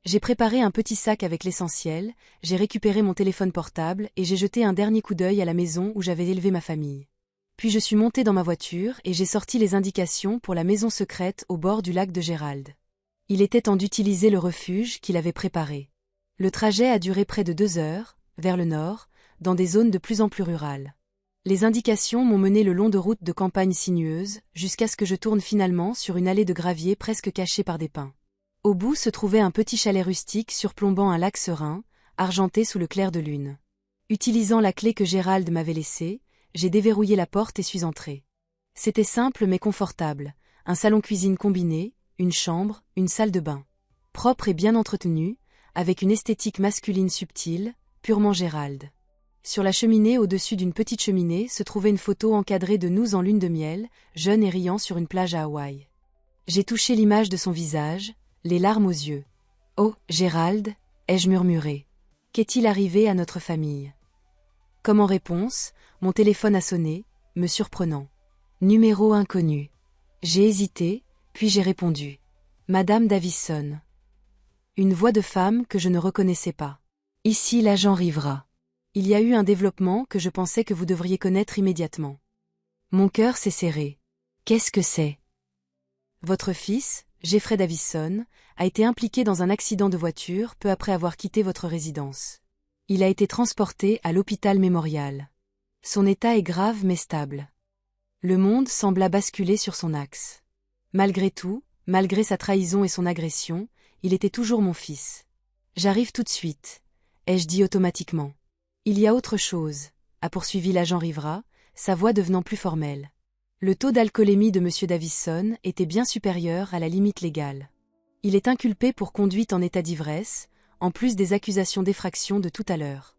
Speaker 1: J'ai préparé un petit sac avec l'essentiel, j'ai récupéré mon téléphone portable et j'ai jeté un dernier coup d'œil à la maison où j'avais élevé ma famille. Puis je suis montée dans ma voiture et j'ai sorti les indications pour la maison secrète au bord du lac de Gérald. Il était temps d'utiliser le refuge qu'il avait préparé. Le trajet a duré près de 2 heures, vers le nord, dans des zones de plus en plus rurales. Les indications m'ont mené le long de routes de campagne sinueuses, jusqu'à ce que je tourne finalement sur une allée de gravier presque cachée par des pins. Au bout se trouvait un petit chalet rustique surplombant un lac serein, argenté sous le clair de lune. Utilisant la clé que Gérald m'avait laissée, j'ai déverrouillé la porte et suis entrée. C'était simple mais confortable, un salon-cuisine combiné, une chambre, une salle de bain. Propre et bien entretenue, avec une esthétique masculine subtile, purement Gérald. Sur la cheminée au-dessus d'une petite cheminée se trouvait une photo encadrée de nous en lune de miel, jeunes et riant sur une plage à Hawaï. J'ai touché l'image de son visage, les larmes aux yeux. « Oh, Gérald » ai-je murmuré. « Qu'est-il arrivé à notre famille ?» Comme en réponse, mon téléphone a sonné, me surprenant. Numéro inconnu. J'ai hésité, puis j'ai répondu. « Madame Davison. » Une voix de femme que je ne reconnaissais pas. « Ici l'agent Rivera. Il y a eu un développement que je pensais que vous devriez connaître immédiatement. » Mon cœur s'est serré. « Qu'est-ce que c'est ?» Votre fils, Jeffrey Davison, a été impliqué dans un accident de voiture peu après avoir quitté votre résidence. Il a été transporté à l'hôpital Mémorial. Son état est grave mais stable. Le monde sembla basculer sur son axe. Malgré tout, malgré sa trahison et son agression, il était toujours mon fils. J'arrive tout de suite, ai-je dit automatiquement. Il y a autre chose, a poursuivi l'agent Rivera, sa voix devenant plus formelle. Le taux d'alcoolémie de M. Davison était bien supérieur à la limite légale. Il est inculpé pour conduite en état d'ivresse, en plus des accusations d'effraction de tout à l'heure.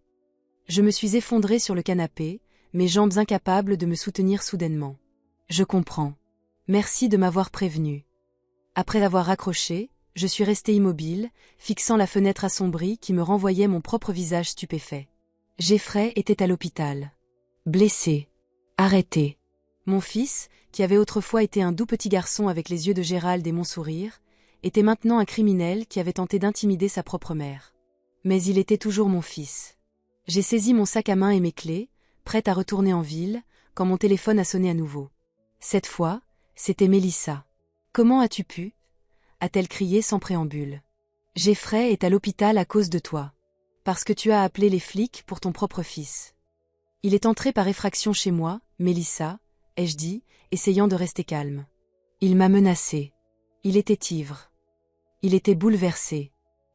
Speaker 1: Je me suis effondrée sur le canapé, mes jambes incapables de me soutenir soudainement. Je comprends. Merci de m'avoir prévenu. Après avoir raccroché, je suis restée immobile, fixant la fenêtre assombrie qui me renvoyait mon propre visage stupéfait. Jeffrey était à l'hôpital. Blessé. Arrêté. Mon fils, qui avait autrefois été un doux petit garçon avec les yeux de Gérald et mon sourire, était maintenant un criminel qui avait tenté d'intimider sa propre mère. Mais il était toujours mon fils. J'ai saisi mon sac à main et mes clés, prête à retourner en ville, quand mon téléphone a sonné à nouveau. Cette fois, c'était Mélissa. « Comment as-tu pu » a-t-elle crié sans préambule. « Jeffrey est à l'hôpital à cause de toi. Parce que tu as appelé les flics pour ton propre fils. Il est entré par effraction chez moi, Mélissa, ai-je dit, essayant de rester calme. Il m'a menacé. Il était ivre. Il était bouleversé.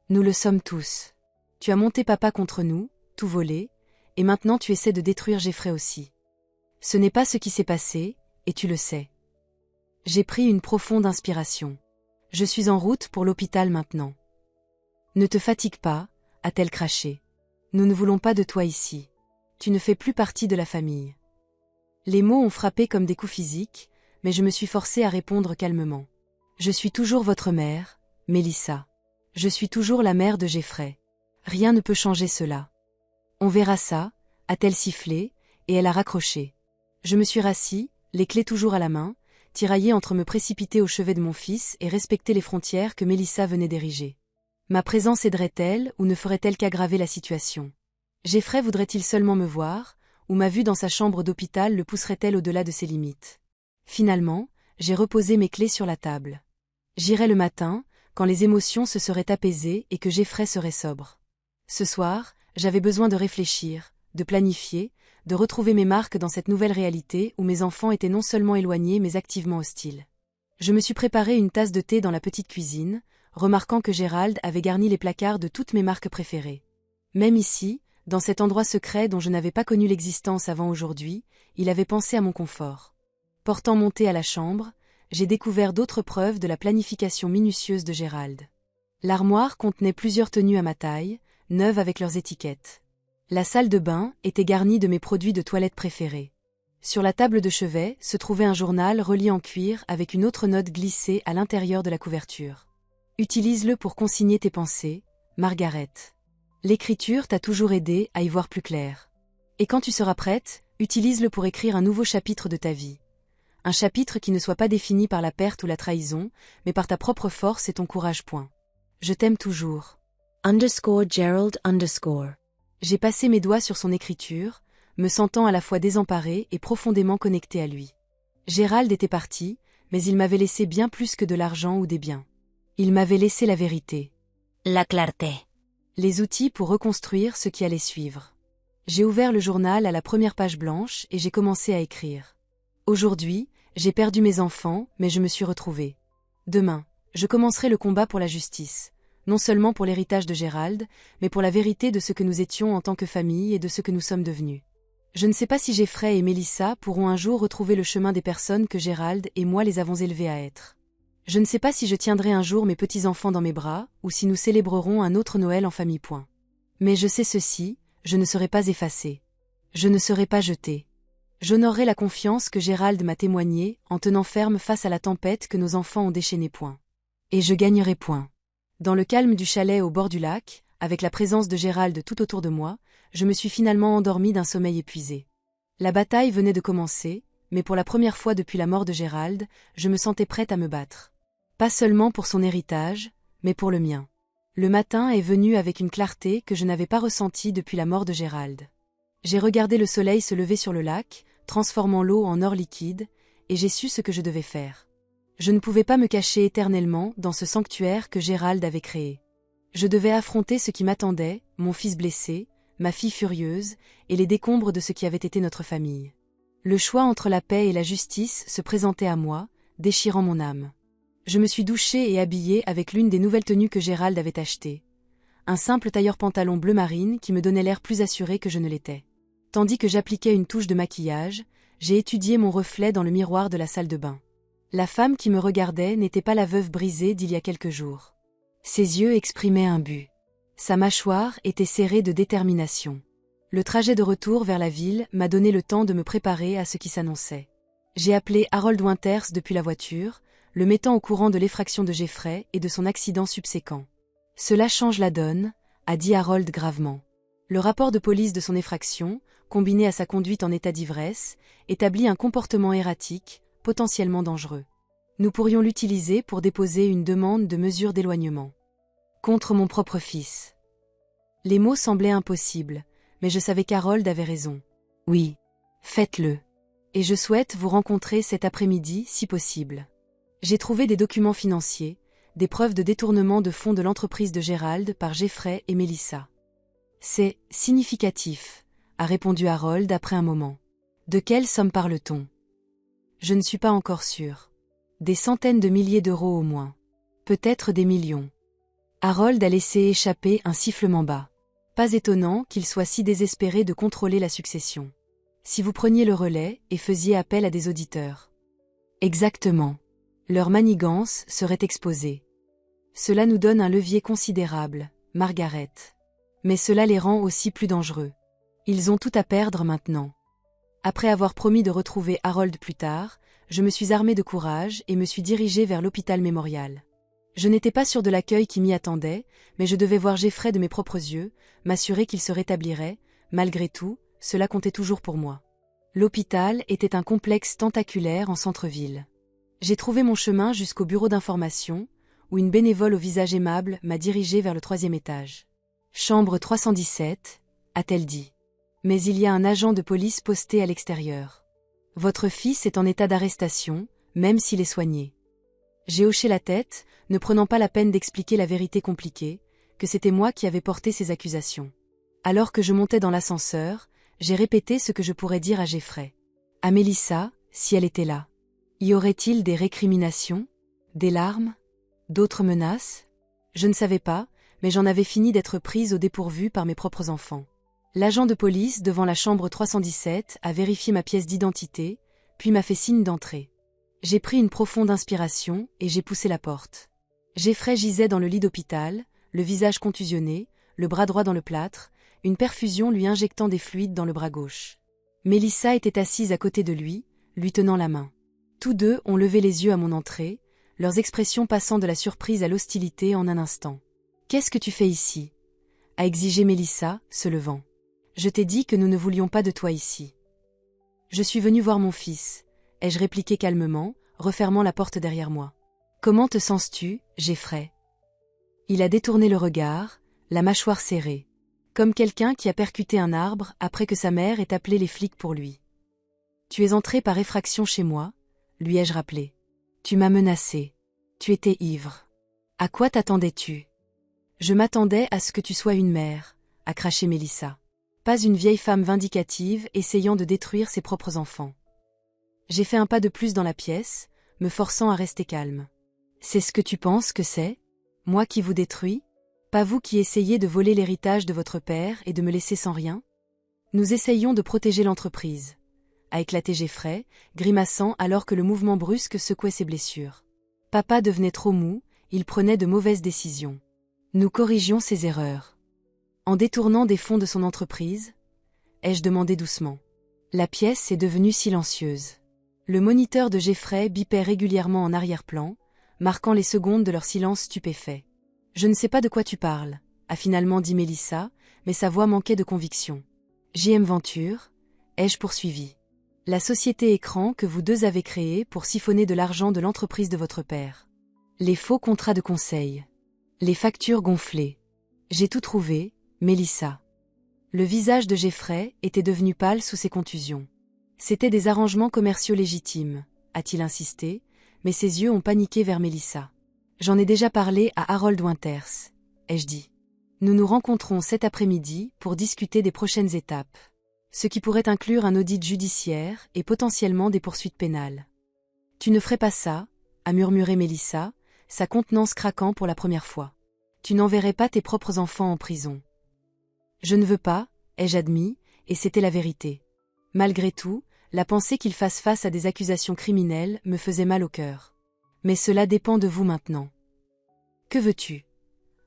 Speaker 1: Nous le sommes tous. Tu as monté papa contre nous, tout volé, et maintenant tu essaies de détruire Jeffrey aussi. Ce n'est pas ce qui s'est passé, et tu le sais. J'ai pris une profonde inspiration. Je suis en route pour l'hôpital maintenant. Ne te fatigue pas, a-t-elle craché. Nous ne voulons pas de toi ici. Tu ne fais plus partie de la famille. Les mots ont frappé comme des coups physiques, mais je me suis forcée à répondre calmement. Je suis toujours votre mère, Mélissa. Je suis toujours la mère de Jeffrey. Rien ne peut changer cela. On verra ça, a-t-elle sifflé, et elle a raccroché. Je me suis rassis, les clés toujours à la main, tiraillée entre me précipiter au chevet de mon fils et respecter les frontières que Mélissa venait d'ériger. Ma présence aiderait-elle ou ne ferait-elle qu'aggraver la situation? Jeffrey voudrait-il seulement me voir, ou ma vue dans sa chambre d'hôpital le pousserait-elle au-delà de ses limites? Finalement, j'ai reposé mes clés sur la table. J'irai le matin, quand les émotions se seraient apaisées et que Jeffrey serait sobre. Ce soir, j'avais besoin de réfléchir, de planifier, de retrouver mes marques dans cette nouvelle réalité où mes enfants étaient non seulement éloignés mais activement hostiles. Je me suis préparé une tasse de thé dans la petite cuisine, remarquant que Gérald avait garni les placards de toutes mes marques préférées. Même ici, dans cet endroit secret dont je n'avais pas connu l'existence avant aujourd'hui, il avait pensé à mon confort. Portant mon thé à la chambre, j'ai découvert d'autres preuves de la planification minutieuse de Gérald. L'armoire contenait plusieurs tenues à ma taille, neuves avec leurs étiquettes. La salle de bain était garnie de mes produits de toilette préférés. Sur la table de chevet se trouvait un journal relié en cuir avec une autre note glissée à l'intérieur de la couverture. Utilise-le pour consigner tes pensées, Margaret. L'écriture t'a toujours aidé à y voir plus clair. Et quand tu seras prête, utilise-le pour écrire un nouveau chapitre de ta vie. Un chapitre qui ne soit pas défini par la perte ou la trahison, mais par ta propre force et ton courage. Je t'aime toujours.
Speaker 2: _Gerald_.
Speaker 1: J'ai passé mes doigts sur son écriture, me sentant à la fois désemparée et profondément connectée à lui. Gérald était parti, mais il m'avait laissé bien plus que de l'argent ou des biens. Il m'avait laissé la vérité.
Speaker 2: La clarté.
Speaker 1: Les outils pour reconstruire ce qui allait suivre. J'ai ouvert le journal à la première page blanche et j'ai commencé à écrire. Aujourd'hui, j'ai perdu mes enfants, mais je me suis retrouvée. Demain, je commencerai le combat pour la justice, non seulement pour l'héritage de Gérald, mais pour la vérité de ce que nous étions en tant que famille et de ce que nous sommes devenus. Je ne sais pas si Jeffrey et Melissa pourront un jour retrouver le chemin des personnes que Gérald et moi les avons élevés à être. Je ne sais pas si je tiendrai un jour mes petits-enfants dans mes bras, ou si nous célébrerons un autre Noël en famille. Mais je sais ceci, je ne serai pas effacée. Je ne serai pas jetée. J'honorerai la confiance que Gérald m'a témoignée en tenant ferme face à la tempête que nos enfants ont déchaînée. Et je gagnerai. Dans le calme du chalet au bord du lac, avec la présence de Gérald tout autour de moi, je me suis finalement endormie d'un sommeil épuisé. La bataille venait de commencer, mais pour la première fois depuis la mort de Gérald, je me sentais prête à me battre. Pas seulement pour son héritage, mais pour le mien. Le matin est venu avec une clarté que je n'avais pas ressentie depuis la mort de Gérald. J'ai regardé le soleil se lever sur le lac, transformant l'eau en or liquide, et j'ai su ce que je devais faire. Je ne pouvais pas me cacher éternellement dans ce sanctuaire que Gérald avait créé. Je devais affronter ce qui m'attendait, mon fils blessé, ma fille furieuse, et les décombres de ce qui avait été notre famille. Le choix entre la paix et la justice se présentait à moi, déchirant mon âme. Je me suis douchée et habillée avec l'une des nouvelles tenues que Gérald avait achetées. Un simple tailleur-pantalon bleu marine qui me donnait l'air plus assuré que je ne l'étais. Tandis que j'appliquais une touche de maquillage, j'ai étudié mon reflet dans le miroir de la salle de bain. La femme qui me regardait n'était pas la veuve brisée d'il y a quelques jours. Ses yeux exprimaient un but. Sa mâchoire était serrée de détermination. Le trajet de retour vers la ville m'a donné le temps de me préparer à ce qui s'annonçait. J'ai appelé Harold Winters depuis la voiture, le mettant au courant de l'effraction de Jeffrey et de son accident subséquent. « Cela change la donne », a dit Harold gravement. Le rapport de police de son effraction, combiné à sa conduite en état d'ivresse, établit un comportement erratique, potentiellement dangereux. Nous pourrions l'utiliser pour déposer une demande de mesure d'éloignement. Contre mon propre fils. Les mots semblaient impossibles, mais je savais qu'Harold avait raison. Oui, faites-le. Et je souhaite vous rencontrer cet après-midi si possible. J'ai trouvé des documents financiers, des preuves de détournement de fonds de l'entreprise de Gérald par Jeffrey et Melissa. C'est significatif, a répondu Harold après un moment. De quelle somme parle-t-on? Je ne suis pas encore sûre. Des centaines de milliers d'euros au moins. Peut-être des millions. Harold a laissé échapper un sifflement bas. Pas étonnant qu'il soit si désespéré de contrôler la succession. Si vous preniez le relais et faisiez appel à des auditeurs. Exactement. Leur manigance serait exposée. Cela nous donne un levier considérable, Margaret. Mais cela les rend aussi plus dangereux. Ils ont tout à perdre maintenant. Après avoir promis de retrouver Harold plus tard, je me suis armée de courage et me suis dirigée vers l'hôpital mémorial. Je n'étais pas sûre de l'accueil qui m'y attendait, mais je devais voir Jeffrey de mes propres yeux, m'assurer qu'il se rétablirait. Malgré tout, cela comptait toujours pour moi. L'hôpital était un complexe tentaculaire en centre-ville. J'ai trouvé mon chemin jusqu'au bureau d'information, où une bénévole au visage aimable m'a dirigée vers le 3e étage. « Chambre 317 », a-t-elle dit. Mais il y a un agent de police posté à l'extérieur. Votre fils est en état d'arrestation, même s'il est soigné. J'ai hoché la tête, ne prenant pas la peine d'expliquer la vérité compliquée, que c'était moi qui avais porté ces accusations. Alors que je montais dans l'ascenseur, j'ai répété ce que je pourrais dire à Jeffrey. À Melissa, si elle était là. Y aurait-il des récriminations? Des larmes? D'autres menaces? Je ne savais pas, mais j'en avais fini d'être prise au dépourvu par mes propres enfants. L'agent de police devant la chambre 317 a vérifié ma pièce d'identité, puis m'a fait signe d'entrer. J'ai pris une profonde inspiration et j'ai poussé la porte. Jeffrey gisait dans le lit d'hôpital, le visage contusionné, le bras droit dans le plâtre, une perfusion lui injectant des fluides dans le bras gauche. Mélissa était assise à côté de lui tenant la main. Tous deux ont levé les yeux à mon entrée, leurs expressions passant de la surprise à l'hostilité en un instant. « Qu'est-ce que tu fais ici ?» a exigé Mélissa, se levant. « Je t'ai dit que nous ne voulions pas de toi ici. »« Je suis venue voir mon fils », ai-je répliqué calmement, refermant la porte derrière moi. « Comment te sens-tu, Jeffrey ?» Il a détourné le regard, la mâchoire serrée. Comme quelqu'un qui a percuté un arbre après que sa mère ait appelé les flics pour lui. « Tu es entré par effraction chez moi ?» lui ai-je rappelé. « Tu m'as menacé. Tu étais ivre. À quoi t'attendais-tu ?»« Je m'attendais à ce que tu sois une mère », a craché Mélissa. Pas une vieille femme vindicative essayant de détruire ses propres enfants. J'ai fait un pas de plus dans la pièce, me forçant à rester calme. « C'est ce que tu penses que c'est ? Moi qui vous détruis ? Pas vous qui essayez de voler l'héritage de votre père et de me laisser sans rien ? Nous essayons de protéger l'entreprise. » a éclaté Jeffrey, grimaçant alors que le mouvement brusque secouait ses blessures. Papa devenait trop mou, il prenait de mauvaises décisions. Nous corrigions ses erreurs. En détournant des fonds de son entreprise, ai-je demandé doucement. La pièce est devenue silencieuse. Le moniteur de Jeffrey bipait régulièrement en arrière-plan, marquant les secondes de leur silence stupéfait. « Je ne sais pas de quoi tu parles », a finalement dit Mélissa, mais sa voix manquait de conviction. « JM Venture », ai-je poursuivi. La société écran que vous deux avez créée pour siphonner de l'argent de l'entreprise de votre père. Les faux contrats de conseil. Les factures gonflées. J'ai tout trouvé, Mélissa. Le visage de Jeffrey était devenu pâle sous ses contusions. C'était des arrangements commerciaux légitimes, a-t-il insisté, mais ses yeux ont paniqué vers Mélissa. J'en ai déjà parlé à Harold Winters, ai-je dit. Nous nous rencontrons cet après-midi pour discuter des prochaines étapes. Ce qui pourrait inclure un audit judiciaire et potentiellement des poursuites pénales. « Tu ne ferais pas ça », a murmuré Mélissa, sa contenance craquant pour la première fois. « Tu n'enverrais pas tes propres enfants en prison. »« Je ne veux pas », ai-je admis, et c'était la vérité. Malgré tout, la pensée qu'il fasse face à des accusations criminelles me faisait mal au cœur. « Mais cela dépend de vous maintenant. »« Que veux-tu »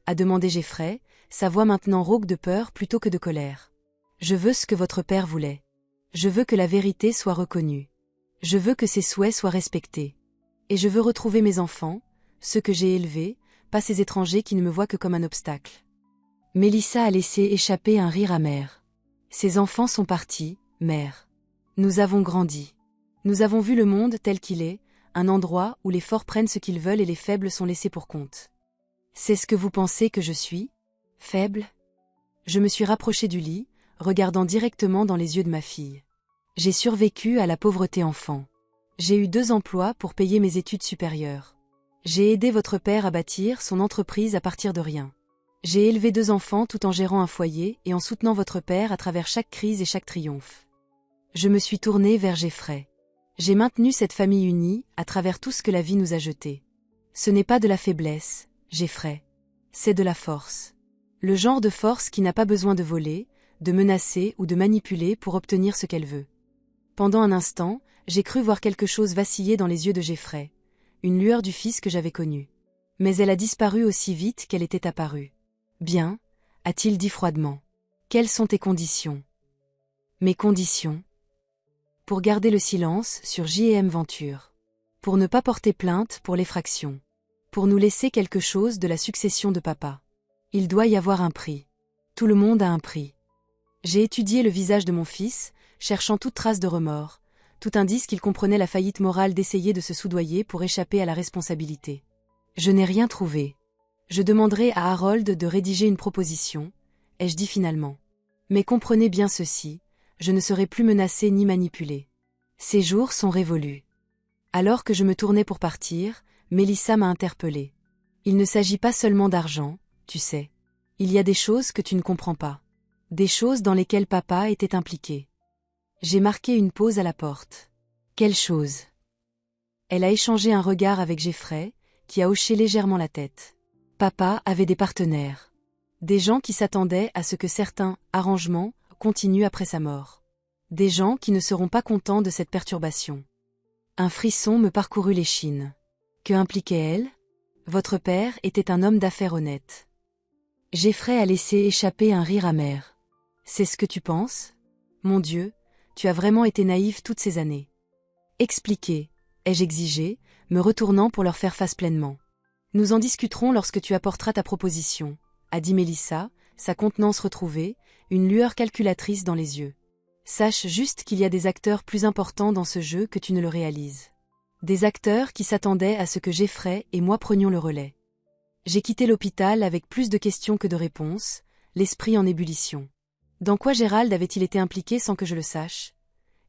Speaker 1: a demandé Jeffrey, sa voix maintenant rauque de peur plutôt que de colère. Je veux ce que votre père voulait. Je veux que la vérité soit reconnue. Je veux que ses souhaits soient respectés. Et je veux retrouver mes enfants, ceux que j'ai élevés, pas ces étrangers qui ne me voient que comme un obstacle. Mélissa a laissé échapper un rire amer. Ses enfants sont partis, mère. Nous avons grandi. Nous avons vu le monde tel qu'il est, un endroit où les forts prennent ce qu'ils veulent et les faibles sont laissés pour compte. C'est ce que vous pensez que je suis ? Faible ? Je me suis rapprochée du lit, regardant directement dans les yeux de ma fille. J'ai survécu à la pauvreté enfant. J'ai eu 2 emplois pour payer mes études supérieures. J'ai aidé votre père à bâtir son entreprise à partir de rien. J'ai élevé 2 enfants tout en gérant un foyer et en soutenant votre père à travers chaque crise et chaque triomphe. Je me suis tournée vers Jeffrey. J'ai maintenu cette famille unie à travers tout ce que la vie nous a jeté. Ce n'est pas de la faiblesse, Jeffrey. C'est de la force. Le genre de force qui n'a pas besoin de voler, de menacer ou de manipuler pour obtenir ce qu'elle veut. Pendant un instant, j'ai cru voir quelque chose vaciller dans les yeux de Jeffrey, une lueur du fils que j'avais connu. Mais elle a disparu aussi vite qu'elle était apparue. « Bien », a-t-il dit froidement. « Quelles sont tes conditions ?»« Mes conditions ?» Pour garder le silence sur JM Venture. Pour ne pas porter plainte pour l'effraction. Pour nous laisser quelque chose de la succession de papa. Il doit y avoir un prix. Tout le monde a un prix. J'ai étudié le visage de mon fils, cherchant toute trace de remords, tout indice qu'il comprenait la faillite morale d'essayer de se soudoyer pour échapper à la responsabilité. Je n'ai rien trouvé. Je demanderai à Harold de rédiger une proposition, ai-je dit finalement. Mais comprenez bien ceci, je ne serai plus menacé ni manipulé. Ces jours sont révolus. Alors que je me tournais pour partir, Mélissa m'a interpellé. Il ne s'agit pas seulement d'argent, tu sais. Il y a des choses que tu ne comprends pas. Des choses dans lesquelles papa était impliqué. J'ai marqué une pause à la porte. Quelle chose ? Elle a échangé un regard avec Jeffrey, qui a hoché légèrement la tête. Papa avait des partenaires. Des gens qui s'attendaient à ce que certains arrangements continuent après sa mort. Des gens qui ne seront pas contents de cette perturbation. Un frisson me parcourut l'échine. Que impliquait-elle? Votre père était un homme d'affaires honnête. Jeffrey a laissé échapper un rire amer. C'est ce que tu penses? Mon Dieu, tu as vraiment été naïve toutes ces années. Expliquez, ai-je exigé, me retournant pour leur faire face pleinement. Nous en discuterons lorsque tu apporteras ta proposition, a dit Mélissa, sa contenance retrouvée, une lueur calculatrice dans les yeux. Sache juste qu'il y a des acteurs plus importants dans ce jeu que tu ne le réalises. Des acteurs qui s'attendaient à ce que Jeffrey et moi prenions le relais. J'ai quitté l'hôpital avec plus de questions que de réponses, l'esprit en ébullition. Dans quoi Gérald avait-il été impliqué sans que je le sache?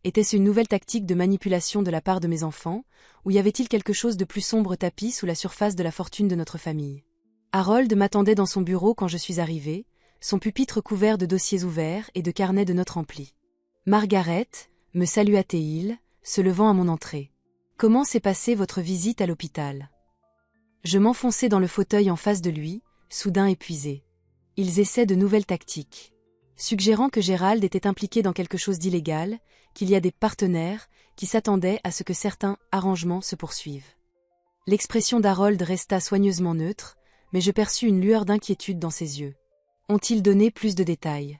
Speaker 1: Était-ce une nouvelle tactique de manipulation de la part de mes enfants, ou y avait-il quelque chose de plus sombre tapis sous la surface de la fortune de notre famille? Harold m'attendait dans son bureau quand je suis arrivée, son pupitre couvert de dossiers ouverts et de carnets de notes remplis. Margaret, me salua-t-il, se levant à mon entrée. Comment s'est passée votre visite à l'hôpital? Je m'enfonçai dans le fauteuil en face de lui, soudain épuisé. Ils essaient de nouvelles tactiques. Suggérant que Gérald était impliqué dans quelque chose d'illégal, qu'il y a des partenaires qui s'attendaient à ce que certains arrangements se poursuivent. L'expression d'Harold resta soigneusement neutre, mais je perçus une lueur d'inquiétude dans ses yeux. Ont-ils donné plus de détails?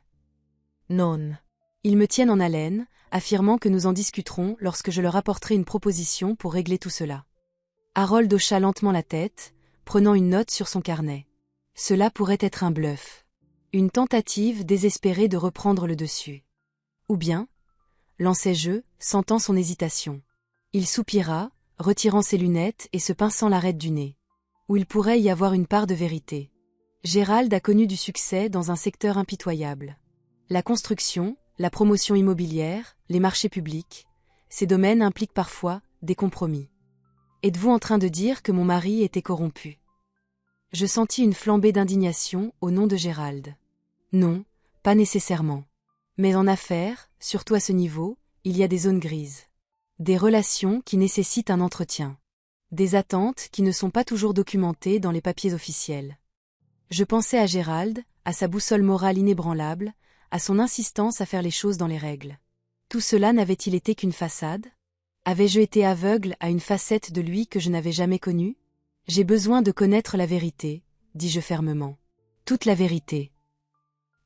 Speaker 1: Non. Ils me tiennent en haleine, affirmant que nous en discuterons lorsque je leur apporterai une proposition pour régler tout cela. Harold hocha lentement la tête, prenant une note sur son carnet. Cela pourrait être un bluff. Une tentative désespérée de reprendre le dessus. Ou bien, lançai-je, sentant son hésitation. Il soupira, retirant ses lunettes et se pinçant l'arête du nez. Où il pourrait y avoir une part de vérité. Gérald a connu du succès dans un secteur impitoyable. La construction, la promotion immobilière, les marchés publics, ces domaines impliquent parfois des compromis. Êtes-vous en train de dire que mon mari était corrompu? Je sentis une flambée d'indignation au nom de Gérald. Non, pas nécessairement. Mais en affaires, surtout à ce niveau, il y a des zones grises. Des relations qui nécessitent un entretien. Des attentes qui ne sont pas toujours documentées dans les papiers officiels. Je pensais à Gérald, à sa boussole morale inébranlable, à son insistance à faire les choses dans les règles. Tout cela n'avait-il été qu'une façade? Avais-je été aveugle à une facette de lui que je n'avais jamais connue? J'ai besoin de connaître la vérité, dis-je fermement. Toute la vérité.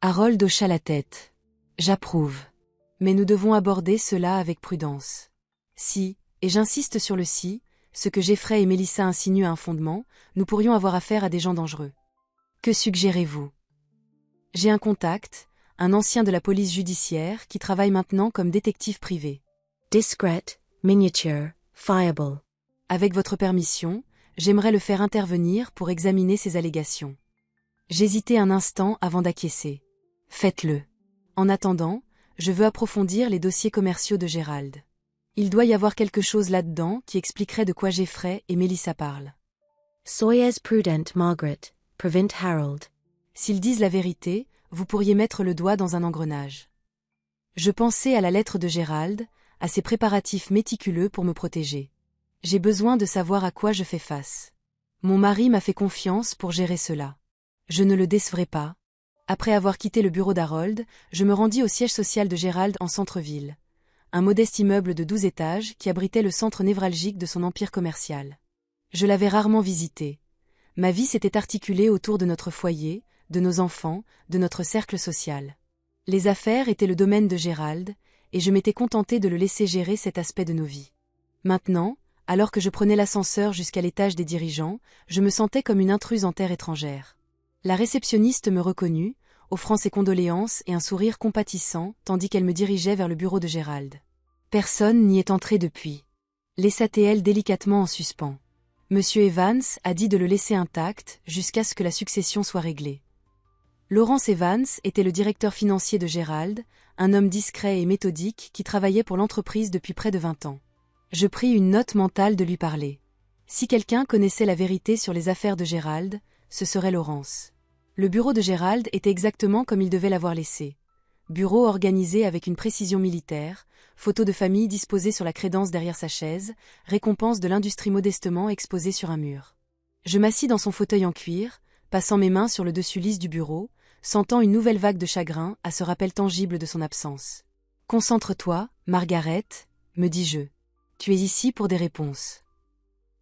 Speaker 1: Harold hocha la tête. J'approuve. Mais nous devons aborder cela avec prudence. Si, et j'insiste sur le si, ce que Jeffrey et Mélissa insinuent à un fondement, nous pourrions avoir affaire à des gens dangereux. Que suggérez-vous? J'ai un contact, un ancien de la police judiciaire qui travaille maintenant comme détective privé.
Speaker 2: Discreet, miniature, fiable.
Speaker 1: Avec votre permission, j'aimerais le faire intervenir pour examiner ces allégations. J'hésitai un instant avant d'acquiescer. Faites-le. En attendant, je veux approfondir les dossiers commerciaux de Gérald. Il doit y avoir quelque chose là-dedans qui expliquerait de quoi Jeffrey et Mélissa parlent.
Speaker 2: Soyez prudente, Margaret, prevent Harold.
Speaker 1: S'ils disent la vérité, vous pourriez mettre le doigt dans un engrenage. Je pensais à la lettre de Gérald, à ses préparatifs méticuleux pour me protéger. J'ai besoin de savoir à quoi je fais face. Mon mari m'a fait confiance pour gérer cela. Je ne le décevrai pas. Après avoir quitté le bureau d'Harold, je me rendis au siège social de Gérald en centre-ville. Un modeste immeuble de 12 étages qui abritait le centre névralgique de son empire commercial. Je l'avais rarement visité. Ma vie s'était articulée autour de notre foyer, de nos enfants, de notre cercle social. Les affaires étaient le domaine de Gérald, et je m'étais contentée de le laisser gérer cet aspect de nos vies. Maintenant, alors que je prenais l'ascenseur jusqu'à l'étage des dirigeants, je me sentais comme une intruse en terre étrangère. La réceptionniste me reconnut, offrant ses condoléances et un sourire compatissant, tandis qu'elle me dirigeait vers le bureau de Gérald. Personne n'y est entré depuis. Laissa-t-elle délicatement en suspens. Monsieur Evans a dit de le laisser intact jusqu'à ce que la succession soit réglée. Lawrence Evans était le directeur financier de Gérald, un homme discret et méthodique qui travaillait pour l'entreprise depuis près de 20 ans. Je pris une note mentale de lui parler. Si quelqu'un connaissait la vérité sur les affaires de Gérald, ce serait Lawrence. Le bureau de Gérald était exactement comme il devait l'avoir laissé. Bureau organisé avec une précision militaire, photo de famille disposée sur la crédence derrière sa chaise, récompense de l'industrie modestement exposée sur un mur. Je m'assis dans son fauteuil en cuir, passant mes mains sur le dessus lisse du bureau, sentant une nouvelle vague de chagrin à ce rappel tangible de son absence. « Concentre-toi, Margaret, me dis-je. Tu es ici pour des réponses.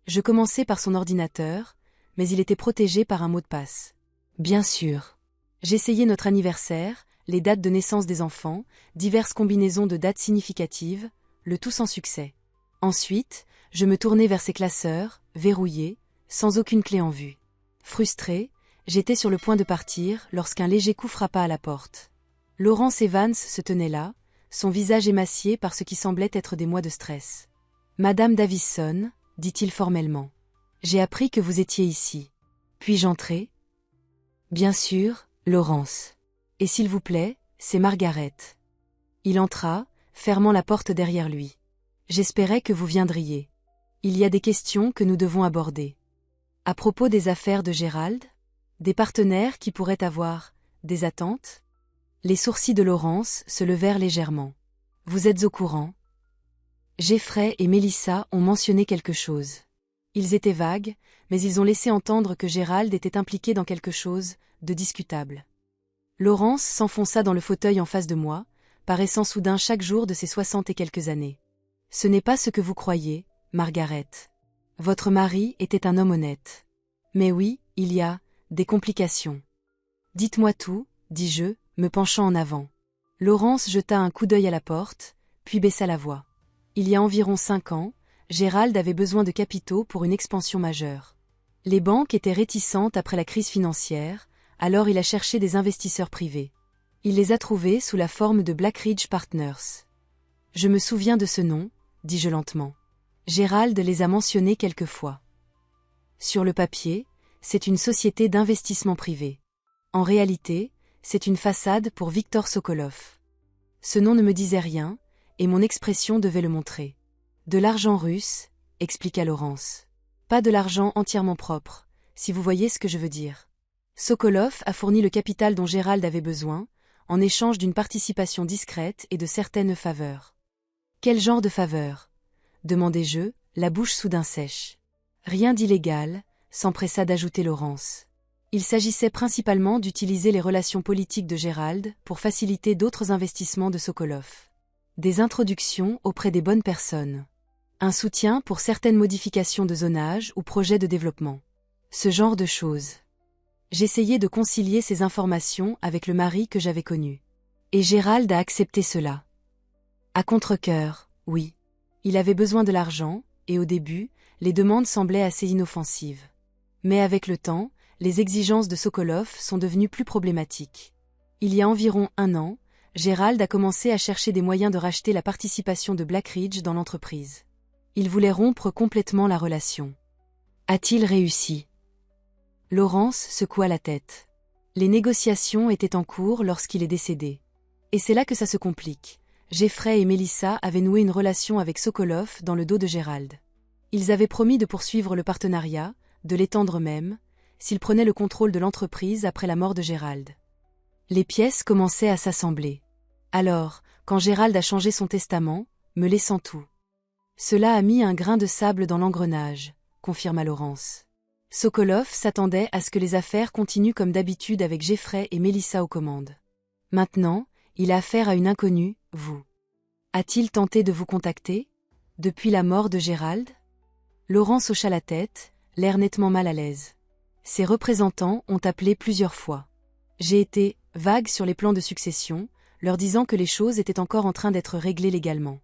Speaker 1: Je commençai par son ordinateur, mais il était protégé par un mot de passe. Bien sûr. J'essayai notre anniversaire, les dates de naissance des enfants, diverses combinaisons de dates significatives, le tout sans succès. Ensuite, je me tournai vers ses classeurs, verrouillés, sans aucune clé en vue. Frustré, j'étais sur le point de partir lorsqu'un léger coup frappa à la porte. Lawrence Evans se tenait là, son visage émacié par ce qui semblait être des mois de stress. « Madame Davison », dit-il formellement. « J'ai appris que vous étiez ici. Puis-je entrer ?»« Bien sûr, Lawrence. Et s'il vous plaît, c'est Margaret. » Il entra, fermant la porte derrière lui. « J'espérais que vous viendriez. Il y a des questions que nous devons aborder. À propos des affaires de Gérald ? Des partenaires qui pourraient avoir des attentes ?» Les sourcils de Lawrence se levèrent légèrement. « Vous êtes au courant ? Jeffrey et Melissa ont mentionné quelque chose. Ils étaient vagues, mais ils ont laissé entendre que Gérald était impliqué dans quelque chose de discutable. » Lawrence s'enfonça dans le fauteuil en face de moi, paraissant soudain chaque jour de ses 60 et quelques années. « Ce n'est pas ce que vous croyez, Margaret. Votre mari était un homme honnête. Mais oui, il y a des complications. Dites-moi tout, dis-je, me penchant en avant. Lawrence jeta un coup d'œil à la porte, puis baissa la voix. Il y a environ 5 ans, Gérald avait besoin de capitaux pour une expansion majeure. Les banques étaient réticentes après la crise financière, alors il a cherché des investisseurs privés. Il les a trouvés sous la forme de Blackridge Partners. Je me souviens de ce nom, dis-je lentement. Gérald les a mentionnés quelques fois. Sur le papier, c'est une société d'investissement privé. En réalité, c'est une façade pour Victor Sokolov. Ce nom ne me disait rien, et mon expression devait le montrer. De l'argent russe, expliqua Lawrence. Pas de l'argent entièrement propre, si vous voyez ce que je veux dire. Sokolov a fourni le capital dont Gérald avait besoin, en échange d'une participation discrète et de certaines faveurs. Quel genre de faveurs ? Demandai-je, la bouche soudain sèche. Rien d'illégal, s'empressa d'ajouter Lawrence. Il s'agissait principalement d'utiliser les relations politiques de Gérald pour faciliter d'autres investissements de Sokolov. Des introductions auprès des bonnes personnes. Un soutien pour certaines modifications de zonage ou projets de développement. Ce genre de choses. J'essayais de concilier ces informations avec le mari que j'avais connu. Et Gérald a accepté cela. À contre-cœur, oui. Il avait besoin de l'argent, et au début, les demandes semblaient assez inoffensives. Mais avec le temps, les exigences de Sokolov sont devenues plus problématiques. Il y a environ 1 an, Gérald a commencé à chercher des moyens de racheter la participation de Blackridge dans l'entreprise. Il voulait rompre complètement la relation. A-t-il réussi ? Lawrence secoua la tête. Les négociations étaient en cours lorsqu'il est décédé. Et c'est là que ça se complique. Jeffrey et Melissa avaient noué une relation avec Sokolov dans le dos de Gérald. Ils avaient promis de poursuivre le partenariat, de l'étendre même, s'il prenait le contrôle de l'entreprise après la mort de Gérald. Les pièces commençaient à s'assembler. Alors, quand Gérald a changé son testament, me laissant tout. Cela a mis un grain de sable dans l'engrenage, confirma Lawrence. Sokolov s'attendait à ce que les affaires continuent comme d'habitude avec Jeffrey et Melissa aux commandes. Maintenant, il a affaire à une inconnue, vous. A-t-il tenté de vous contacter ? Depuis la mort de Gérald ? Lawrence hocha la tête, l'air nettement mal à l'aise. Ses représentants ont appelé plusieurs fois. J'ai été vague sur les plans de succession, leur disant que les choses étaient encore en train d'être réglées légalement.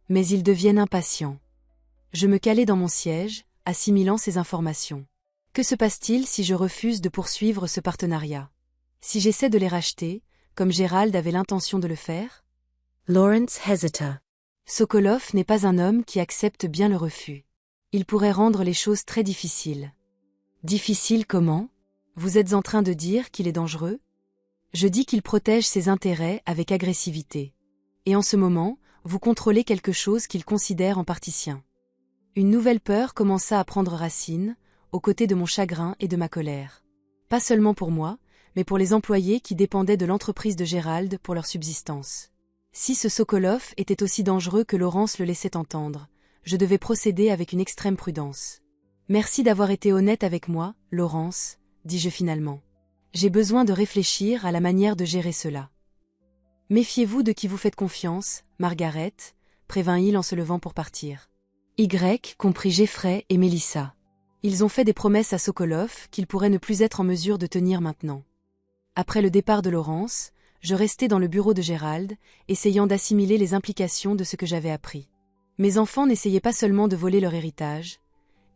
Speaker 1: Mais ils deviennent impatients. Je me calai dans mon siège, assimilant ces informations. Que se passe-t-il si je refuse de poursuivre ce partenariat ? Si j'essaie de les racheter, comme Gérald avait l'intention de le faire ?
Speaker 2: Lawrence hesita.
Speaker 1: Sokolov n'est pas un homme qui accepte bien le refus. Il pourrait rendre les choses très difficiles. Difficiles comment ? Vous êtes en train de dire qu'il est dangereux ? Je dis qu'il protège ses intérêts avec agressivité. Et en ce moment, vous contrôlez quelque chose qu'il considère en partie sien. Une nouvelle peur commença à prendre racine, aux côtés de mon chagrin et de ma colère. Pas seulement pour moi, mais pour les employés qui dépendaient de l'entreprise de Gérald pour leur subsistance. Si ce Sokolov était aussi dangereux que Lawrence le laissait entendre, je devais procéder avec une extrême prudence. Merci d'avoir été honnête avec moi, Lawrence, dis-je finalement. J'ai besoin de réfléchir à la manière de gérer cela. Méfiez-vous de qui vous faites confiance, Margaret, prévint-il en se levant pour partir. compris Jeffrey et Melissa. Ils ont fait des promesses à Sokolov qu'ils pourraient ne plus être en mesure de tenir maintenant. Après le départ de Laurence, je restais dans le bureau de Gérald, essayant d'assimiler les implications de ce que j'avais appris. Mes enfants n'essayaient pas seulement de voler leur héritage,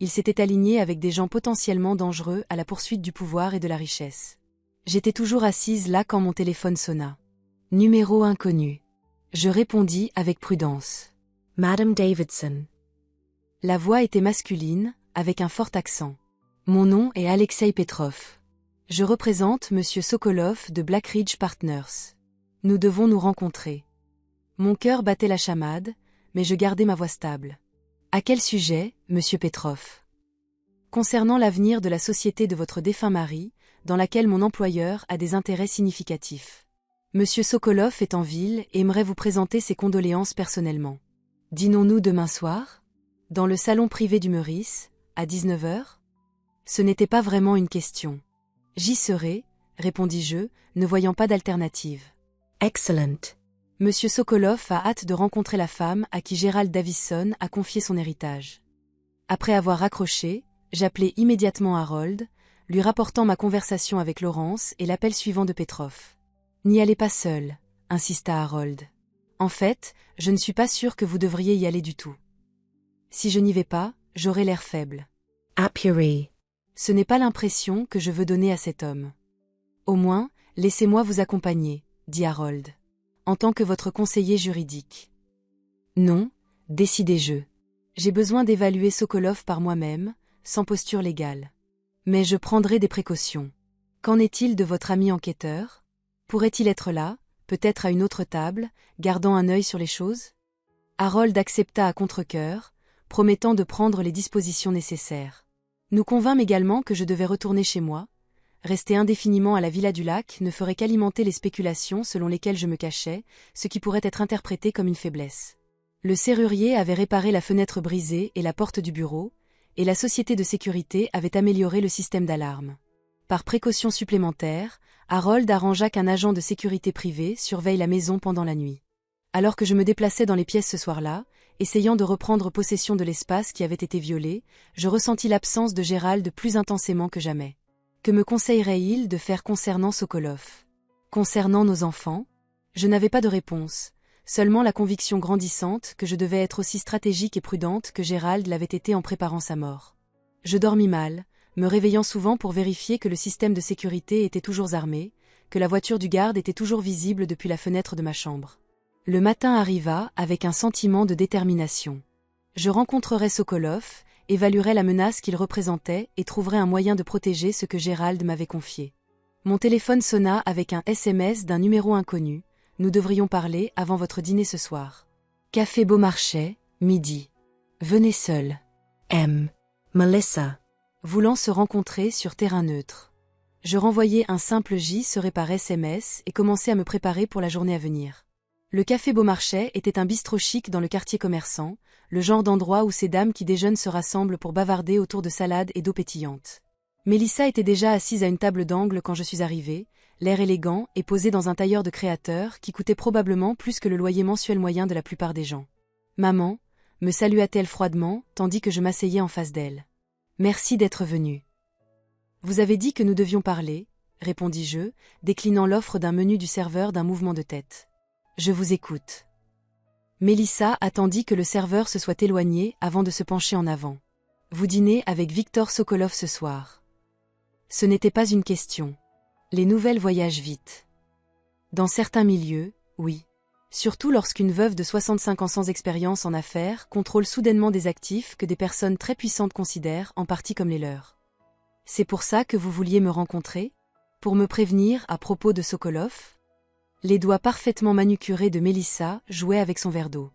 Speaker 1: ils s'étaient alignés avec des gens potentiellement dangereux à la poursuite du pouvoir et de la richesse. J'étais toujours assise là quand mon téléphone sonna. Numéro inconnu. Je répondis avec prudence.
Speaker 2: Madame Davidson.
Speaker 1: La voix était masculine, avec un fort accent. Mon nom est Alexei Petrov. Je représente Monsieur Sokolov de Blackridge Partners. Nous devons nous rencontrer. Mon cœur battait la chamade, mais je gardais ma voix stable. À quel sujet, Monsieur Petrov? Concernant l'avenir de la société de votre défunt mari, dans laquelle mon employeur a des intérêts significatifs. Monsieur Sokolov est en ville et aimerait vous présenter ses condoléances personnellement. Dînons-nous demain soir? Dans le salon privé du Meurice, à 19h? Ce n'était pas vraiment une question. J'y serai, répondis-je, ne voyant pas d'alternative.
Speaker 2: Excellent.
Speaker 1: Monsieur Sokolov a hâte de rencontrer la femme à qui Gérald Davison a confié son héritage. Après avoir raccroché, j'appelai immédiatement Harold, lui rapportant ma conversation avec Laurence et l'appel suivant de Petrov. N'y allez pas seul, insista Harold. En fait, je ne suis pas sûr que vous devriez y aller du tout. Si je n'y vais pas, j'aurai l'air faible.
Speaker 2: Apuré.
Speaker 1: Ce n'est pas l'impression que je veux donner à cet homme. Au moins, laissez-moi vous accompagner, dit Harold. En tant que votre conseiller juridique. Non, décidez-je. J'ai besoin d'évaluer Sokolov par moi-même, sans posture légale. Mais je prendrai des précautions. Qu'en est-il de votre ami enquêteur? Pourrait-il être là, peut-être à une autre table, gardant un œil sur les choses? Harold accepta à contre-cœur, promettant de prendre les dispositions nécessaires. Nous convînmes également que je devais retourner chez moi. Rester indéfiniment à la Villa du Lac ne ferait qu'alimenter les spéculations selon lesquelles je me cachais, ce qui pourrait être interprété comme une faiblesse. Le serrurier avait réparé la fenêtre brisée et la porte du bureau, et la société de sécurité avait amélioré le système d'alarme. Par précaution supplémentaire, Harold arrangea qu'un agent de sécurité privée surveille la maison pendant la nuit. Alors que je me déplaçais dans les pièces ce soir-là, essayant de reprendre possession de l'espace qui avait été violé, je ressentis l'absence de Gérald plus intensément que jamais. Que me conseillerait-il de faire concernant Sokolov? Concernant nos enfants? Je n'avais pas de réponse, seulement la conviction grandissante que je devais être aussi stratégique et prudente que Gérald l'avait été en préparant sa mort. Je dormis mal, me réveillant souvent pour vérifier que le système de sécurité était toujours armé, que la voiture du garde était toujours visible depuis la fenêtre de ma chambre. Le matin arriva avec un sentiment de détermination. Je rencontrerais Sokolov, évaluerais la menace qu'il représentait et trouverais un moyen de protéger ce que Gérald m'avait confié. Mon téléphone sonna avec un SMS d'un numéro inconnu. Nous devrions parler avant votre dîner ce soir. Café Beaumarchais, midi. Venez seul.
Speaker 2: M. Melissa.
Speaker 1: Voulant se rencontrer sur terrain neutre. Je renvoyai un simple J serait par SMS et commençai à me préparer pour la journée à venir. Le café Beaumarchais était un bistrot chic dans le quartier commerçant, le genre d'endroit où ces dames qui déjeunent se rassemblent pour bavarder autour de salades et d'eau pétillante. Mélissa était déjà assise à une table d'angle quand je suis arrivée, l'air élégant et posée dans un tailleur de créateur qui coûtait probablement plus que le loyer mensuel moyen de la plupart des gens. « Maman » me salua-t-elle froidement, tandis que je m'asseyais en face d'elle. « Merci d'être venue. »« Vous avez dit que nous devions parler, » répondis-je, déclinant l'offre d'un menu du serveur d'un mouvement de tête. « Je vous écoute. » Mélissa attendit que le serveur se soit éloigné avant de se pencher en avant. « Vous dînez avec Victor Sokolov ce soir. » Ce n'était pas une question. Les nouvelles voyagent vite. Dans certains milieux, oui. Surtout lorsqu'une veuve de 65 ans sans expérience en affaires contrôle soudainement des actifs que des personnes très puissantes considèrent en partie comme les leurs. C'est pour ça que vous vouliez me rencontrer? Pour me prévenir à propos de Sokolov? Les doigts parfaitement manucurés de Mélissa jouaient avec son verre d'eau.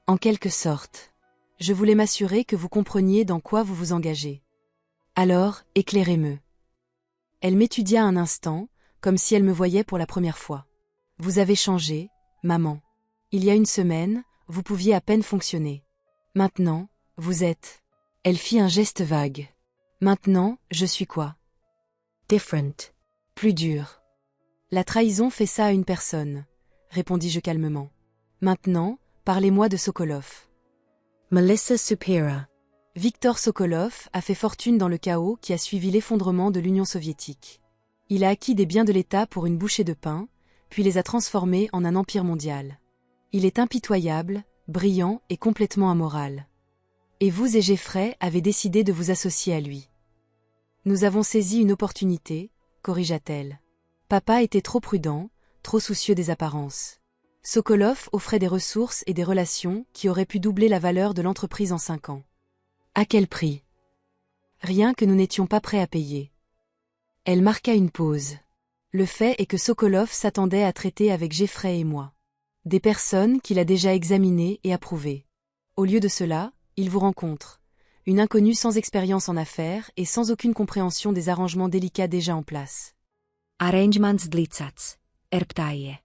Speaker 1: En quelque sorte. Je voulais m'assurer que vous compreniez dans quoi vous vous engagez. Alors, éclairez-me. Elle m'étudia un instant, comme si elle me voyait pour la première fois. Vous avez changé, maman. Il y a une semaine, vous pouviez à peine fonctionner. Maintenant, vous êtes... Elle fit un geste vague. Maintenant, je suis quoi?
Speaker 2: Different.
Speaker 1: Plus dur. La trahison fait ça à une personne, répondis-je calmement. Maintenant, parlez-moi de Sokolov.
Speaker 2: Melissa Supera.
Speaker 1: Viktor Sokolov a fait fortune dans le chaos qui a suivi l'effondrement de l'Union soviétique. Il a acquis des biens de l'État pour une bouchée de pain, puis les a transformés en un empire mondial. Il est impitoyable, brillant et complètement amoral. Et vous et Jeffrey avez décidé de vous associer à lui. Nous avons saisi une opportunité, corrigea-t-elle. Papa était trop prudent, trop soucieux des apparences. Sokolov offrait des ressources et des relations qui auraient pu doubler la valeur de l'entreprise en 5 ans. À quel prix? Rien que nous n'étions pas prêts à payer. Elle marqua une pause. Le fait est que Sokolov s'attendait à traiter avec Jeffrey et moi. Des personnes qu'il a déjà examinées et approuvées. Au lieu de cela, il vous rencontre. Une inconnue sans expérience en affaires et sans aucune compréhension des arrangements délicats déjà en place.
Speaker 2: Arrangements dlicats. Erptaie.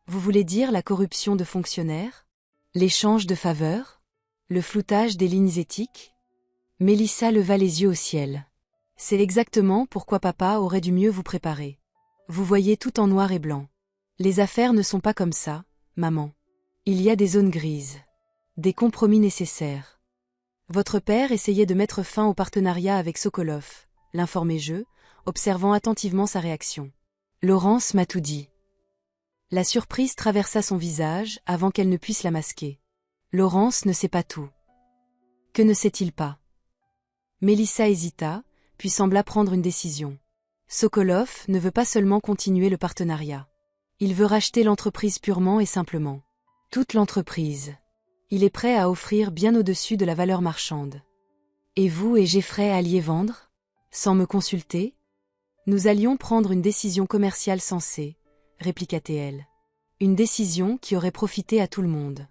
Speaker 1: Vous voulez dire la corruption de fonctionnaires? L'échange de faveurs? Le floutage des lignes éthiques? Mélissa leva les yeux au ciel. C'est exactement pourquoi papa aurait dû mieux vous préparer. Vous voyez tout en noir et blanc. Les affaires ne sont pas comme ça, maman. Il y a des zones grises. Des compromis nécessaires. Votre père essayait de mettre fin au partenariat avec Sokolov, l'informai-je, observant attentivement sa réaction. Laurence m'a tout dit. La surprise traversa son visage avant qu'elle ne puisse la masquer. Laurence ne sait pas tout. Que ne sait-il pas? Mélissa hésita, puis sembla prendre une décision. Sokolov ne veut pas seulement continuer le partenariat. Il veut racheter l'entreprise purement et simplement. Toute l'entreprise. Il est prêt à offrir bien au-dessus de la valeur marchande. Et vous et Jeffrey alliez vendre? Sans me consulter? Nous allions prendre une décision commerciale sensée, répliqua-t-elle. Une décision qui aurait profité à tout le monde.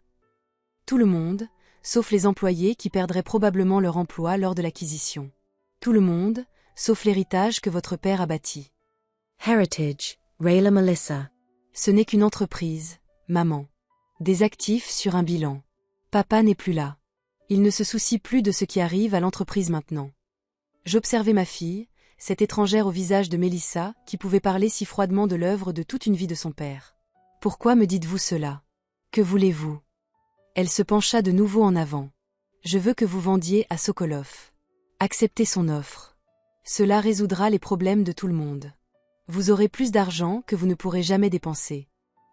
Speaker 1: Tout le monde, sauf les employés qui perdraient probablement leur emploi lors de l'acquisition. Tout le monde, sauf l'héritage que votre père a bâti.
Speaker 2: Heritage. Rayla Melissa.
Speaker 1: Ce n'est qu'une entreprise, maman. Des actifs sur un bilan. Papa n'est plus là. Il ne se soucie plus de ce qui arrive à l'entreprise maintenant. J'observais ma fille, cette étrangère au visage de Mélissa, qui pouvait parler si froidement de l'œuvre de toute une vie de son père. Pourquoi me dites-vous cela? Que voulez-vous? Elle se pencha de nouveau en avant. Je veux que vous vendiez à Sokolov. Acceptez son offre. Cela résoudra les problèmes de tout le monde. Vous aurez plus d'argent que vous ne pourrez jamais dépenser.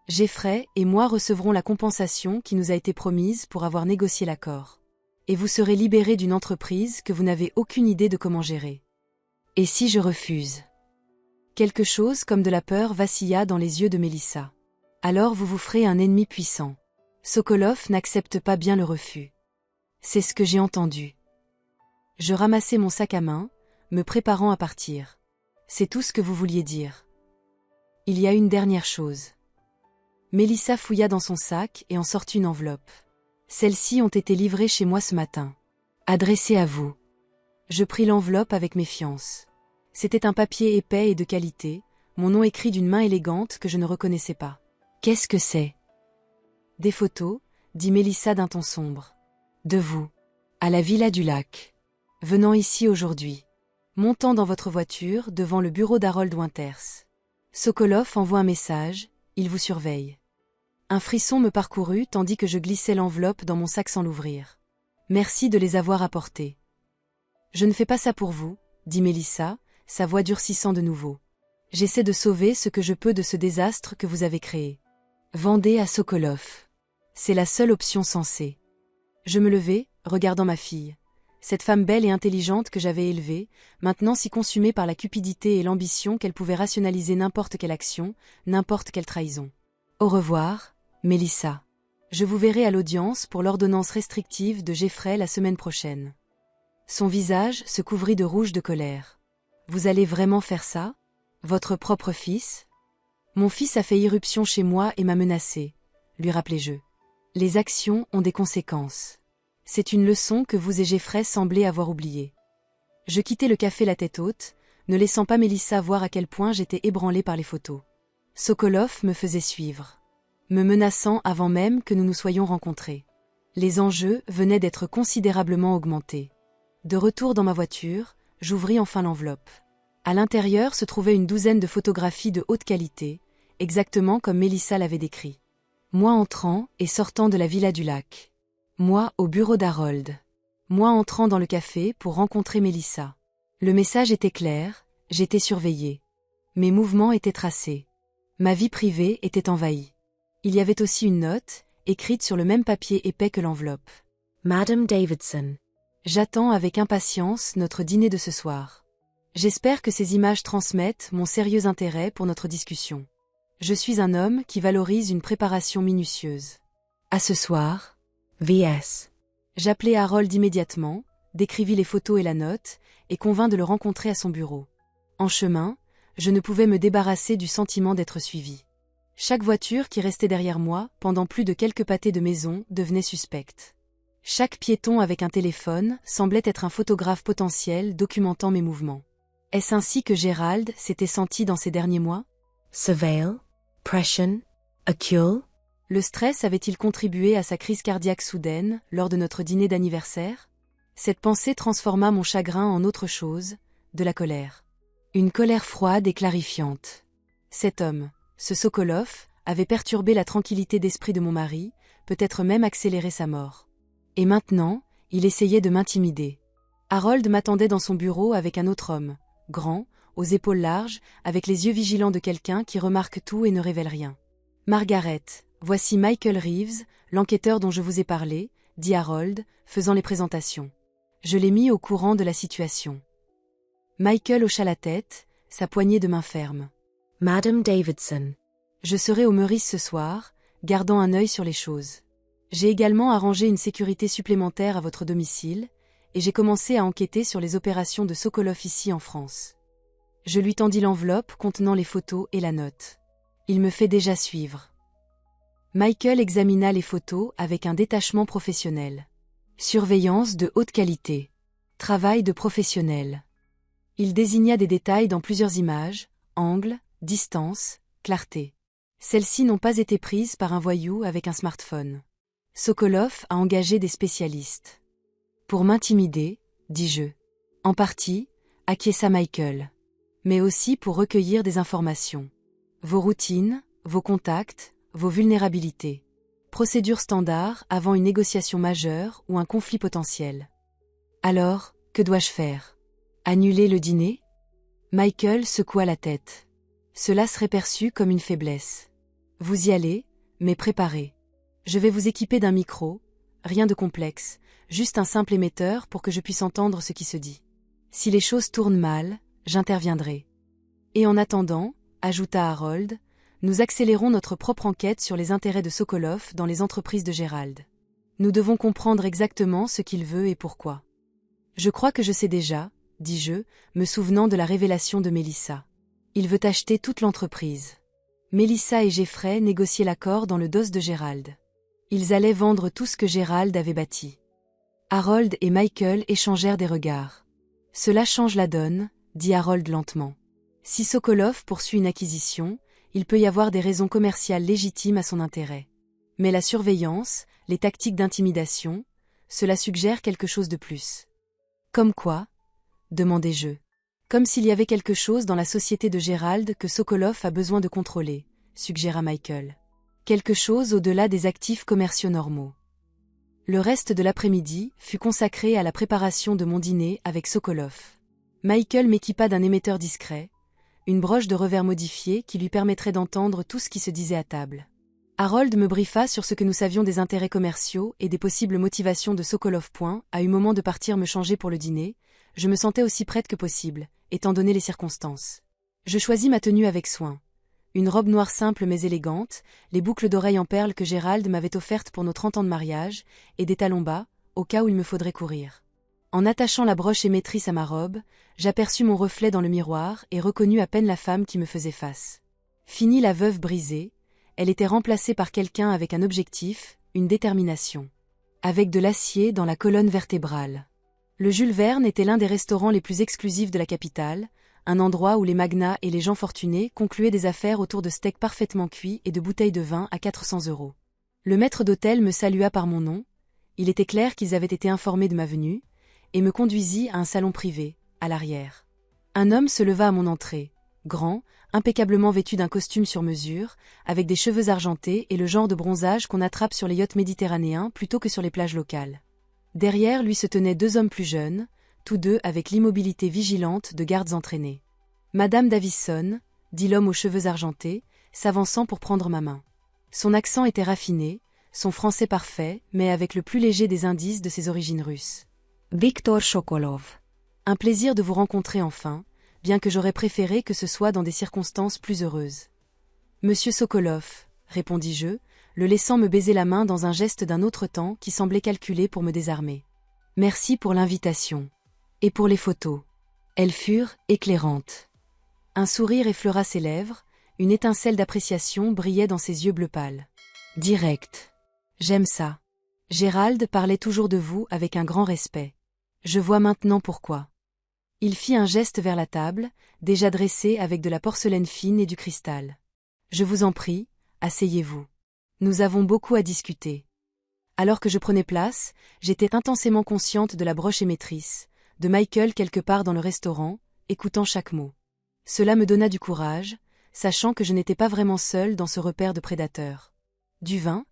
Speaker 1: Jeffrey et moi recevrons la compensation qui nous a été promise pour avoir négocié l'accord. Et vous serez libérés d'une entreprise que vous n'avez aucune idée de comment gérer. Et si je refuse? Quelque chose comme de la peur vacilla dans les yeux de Mélissa. Alors vous vous ferez un ennemi puissant. Sokolov n'accepte pas bien le refus. C'est ce que j'ai entendu. Je ramassai mon sac à main, me préparant à partir. C'est tout ce que vous vouliez dire. Il y a une dernière chose. Mélissa fouilla dans son sac et en sortit une enveloppe. Celles-ci ont été livrées chez moi ce matin. Adressées à vous. Je pris l'enveloppe avec méfiance. C'était un papier épais et de qualité, mon nom écrit d'une main élégante que je ne reconnaissais pas. Qu'est-ce que c'est? Des photos, dit Mélissa d'un ton sombre. De vous. À la Villa du Lac. Venant ici aujourd'hui. Montant dans votre voiture devant le bureau d'Harold Winters. Sokolov envoie un message, il vous surveille. Un frisson me parcourut tandis que je glissais l'enveloppe dans mon sac sans l'ouvrir. Merci de les avoir apportés. Je ne fais pas ça pour vous, dit Mélissa, sa voix durcissant de nouveau. J'essaie de sauver ce que je peux de ce désastre que vous avez créé. Vendez à Sokolov. C'est la seule option sensée. Je me levai, regardant ma fille. Cette femme belle et intelligente que j'avais élevée, maintenant si consumée par la cupidité et l'ambition qu'elle pouvait rationaliser n'importe quelle action, n'importe quelle trahison. Au revoir, Mélissa. Je vous verrai à l'audience pour l'ordonnance restrictive de Jeffrey la semaine prochaine. Son visage se couvrit de rouge de colère. Vous allez vraiment faire ça? Votre propre fils? Mon fils a fait irruption chez moi et m'a menacé, lui rappelai-je. Les actions ont des conséquences. C'est une leçon que vous et Jeffrey semblez avoir oubliée. Je quittai le café la tête haute, ne laissant pas Mélissa voir à quel point j'étais ébranlée par les photos. Sokolov me faisait suivre, me menaçant avant même que nous nous soyons rencontrés. Les enjeux venaient d'être considérablement augmentés. De retour dans ma voiture, j'ouvris enfin l'enveloppe. À l'intérieur se trouvait une douzaine de photographies de haute qualité, exactement comme Mélissa l'avait décrit. Moi entrant et sortant de la Villa du Lac. Moi au bureau d'Harold. Moi entrant dans le café pour rencontrer Melissa. Le message était clair, j'étais surveillée. Mes mouvements étaient tracés. Ma vie privée était envahie. Il y avait aussi une note, écrite sur le même papier épais que l'enveloppe.
Speaker 2: Madame Davidson.
Speaker 1: J'attends avec impatience notre dîner de ce soir. J'espère que ces images transmettent mon sérieux intérêt pour notre discussion. Je suis un homme qui valorise une préparation minutieuse. À ce soir.
Speaker 2: VS.
Speaker 1: J'appelai Harold immédiatement, décrivis les photos et la note, et convins de le rencontrer à son bureau. En chemin, je ne pouvais me débarrasser du sentiment d'être suivi. Chaque voiture qui restait derrière moi, pendant plus de quelques pâtés de maison, devenait suspecte. Chaque piéton avec un téléphone semblait être un photographe potentiel documentant mes mouvements. Est-ce ainsi que Gérald s'était senti dans ces derniers mois?
Speaker 2: Surveil. Pression. Accule.
Speaker 1: Le stress avait-il contribué à sa crise cardiaque soudaine, lors de notre dîner d'anniversaire? Cette pensée transforma mon chagrin en autre chose, de la colère. Une colère froide et clarifiante. Cet homme, ce Sokolov, avait perturbé la tranquillité d'esprit de mon mari, peut-être même accéléré sa mort. Et maintenant, il essayait de m'intimider. Harold m'attendait dans son bureau avec un autre homme, grand, aux épaules larges, avec les yeux vigilants de quelqu'un qui remarque tout et ne révèle rien. « Margaret, voici Michael Reeves, l'enquêteur dont je vous ai parlé, » dit Harold, faisant les présentations. Je l'ai mis au courant de la situation. Michael hocha la tête, sa poignée de main ferme.
Speaker 2: « Madame Davidson. »
Speaker 1: Je serai au Meurice ce soir, gardant un œil sur les choses. J'ai également arrangé une sécurité supplémentaire à votre domicile, et j'ai commencé à enquêter sur les opérations de Sokolov ici en France. Je lui tendis l'enveloppe contenant les photos et la note. Il me fait déjà suivre. Michael examina les photos avec un détachement professionnel. Surveillance de haute qualité. Travail de professionnel. Il désigna des détails dans plusieurs images, angle, distance, clarté. Celles-ci n'ont pas été prises par un voyou avec un smartphone. Sokolov a engagé des spécialistes. Pour m'intimider, dis-je. En partie, acquiesça Michael. Mais aussi pour recueillir des informations. Vos routines, vos contacts, vos vulnérabilités. Procédure standard avant une négociation majeure ou un conflit potentiel. Alors, que dois-je faire? Annuler le dîner? Michael secoua la tête. Cela serait perçu comme une faiblesse. Vous y allez, mais préparez. Je vais vous équiper d'un micro, rien de complexe, juste un simple émetteur pour que je puisse entendre ce qui se dit. Si les choses tournent mal, j'interviendrai. Et en attendant, ajouta Harold, nous accélérons notre propre enquête sur les intérêts de Sokolov dans les entreprises de Gérald. Nous devons comprendre exactement ce qu'il veut et pourquoi. Je crois que je sais déjà, dis-je, me souvenant de la révélation de Melissa. Il veut acheter toute l'entreprise. Melissa et Jeffrey négociaient l'accord dans le dos de Gérald. Ils allaient vendre tout ce que Gérald avait bâti. Harold et Michael échangèrent des regards. Cela change la donne, dit Harold lentement. Si Sokolov poursuit une acquisition, il peut y avoir des raisons commerciales légitimes à son intérêt. Mais la surveillance, les tactiques d'intimidation, cela suggère quelque chose de plus. Comme quoi? Demandai-je. Comme s'il y avait quelque chose dans la société de Gérald que Sokolov a besoin de contrôler, suggéra Michael. Quelque chose au-delà des actifs commerciaux normaux. Le reste de l'après-midi fut consacré à la préparation de mon dîner avec Sokolov. Michael m'équipa d'un émetteur discret, une broche de revers modifiée qui lui permettrait d'entendre tout ce qui se disait à table. Harold me briefa sur ce que nous savions des intérêts commerciaux et des possibles motivations de Sokolov. À un moment de partir me changer pour le dîner, je me sentais aussi prête que possible, étant donné les circonstances. Je choisis ma tenue avec soin. Une robe noire simple mais élégante, les boucles d'oreilles en perles que Gérald m'avait offertes pour nos 30 ans de mariage, et des talons bas, au cas où il me faudrait courir. En attachant la broche émettrice à ma robe, j'aperçus mon reflet dans le miroir et reconnus à peine la femme qui me faisait face. Fini la veuve brisée, elle était remplacée par quelqu'un avec un objectif, une détermination. Avec de l'acier dans la colonne vertébrale. Le Jules Verne était l'un des restaurants les plus exclusifs de la capitale, un endroit où les magnats et les gens fortunés concluaient des affaires autour de steaks parfaitement cuits et de bouteilles de vin à 400 €. Le maître d'hôtel me salua par mon nom, il était clair qu'ils avaient été informés de ma venue, et me conduisit à un salon privé, à l'arrière. Un homme se leva à mon entrée, grand, impeccablement vêtu d'un costume sur mesure, avec des cheveux argentés et le genre de bronzage qu'on attrape sur les yachts méditerranéens plutôt que sur les plages locales. Derrière lui se tenaient 2 hommes plus jeunes, tous deux avec l'immobilité vigilante de gardes entraînés. « Madame Davison », dit l'homme aux cheveux argentés, s'avançant pour prendre ma main. Son accent était raffiné, son français parfait, mais avec le plus léger des indices de ses origines russes. « Viktor Sokolov. Un plaisir de vous rencontrer enfin, bien que j'aurais préféré que ce soit dans des circonstances plus heureuses. »« Monsieur Sokolov, » répondis-je, le laissant me baiser la main dans un geste d'un autre temps qui semblait calculé pour me désarmer. « Merci pour l'invitation. Et pour les photos. Elles furent éclairantes. » Un sourire effleura ses lèvres, une étincelle d'appréciation brillait dans ses yeux bleu pâle. « Direct. J'aime ça. Gérald parlait toujours de vous avec un grand respect. Je vois maintenant pourquoi. » Il fit un geste vers la table, déjà dressée avec de la porcelaine fine et du cristal. « Je vous en prie, asseyez-vous. Nous avons beaucoup à discuter. » Alors que je prenais place, j'étais intensément consciente de la broche émettrice, de Michael quelque part dans le restaurant, écoutant chaque mot. Cela me donna du courage, sachant que je n'étais pas vraiment seule dans ce repère de prédateurs. « Du vin ?»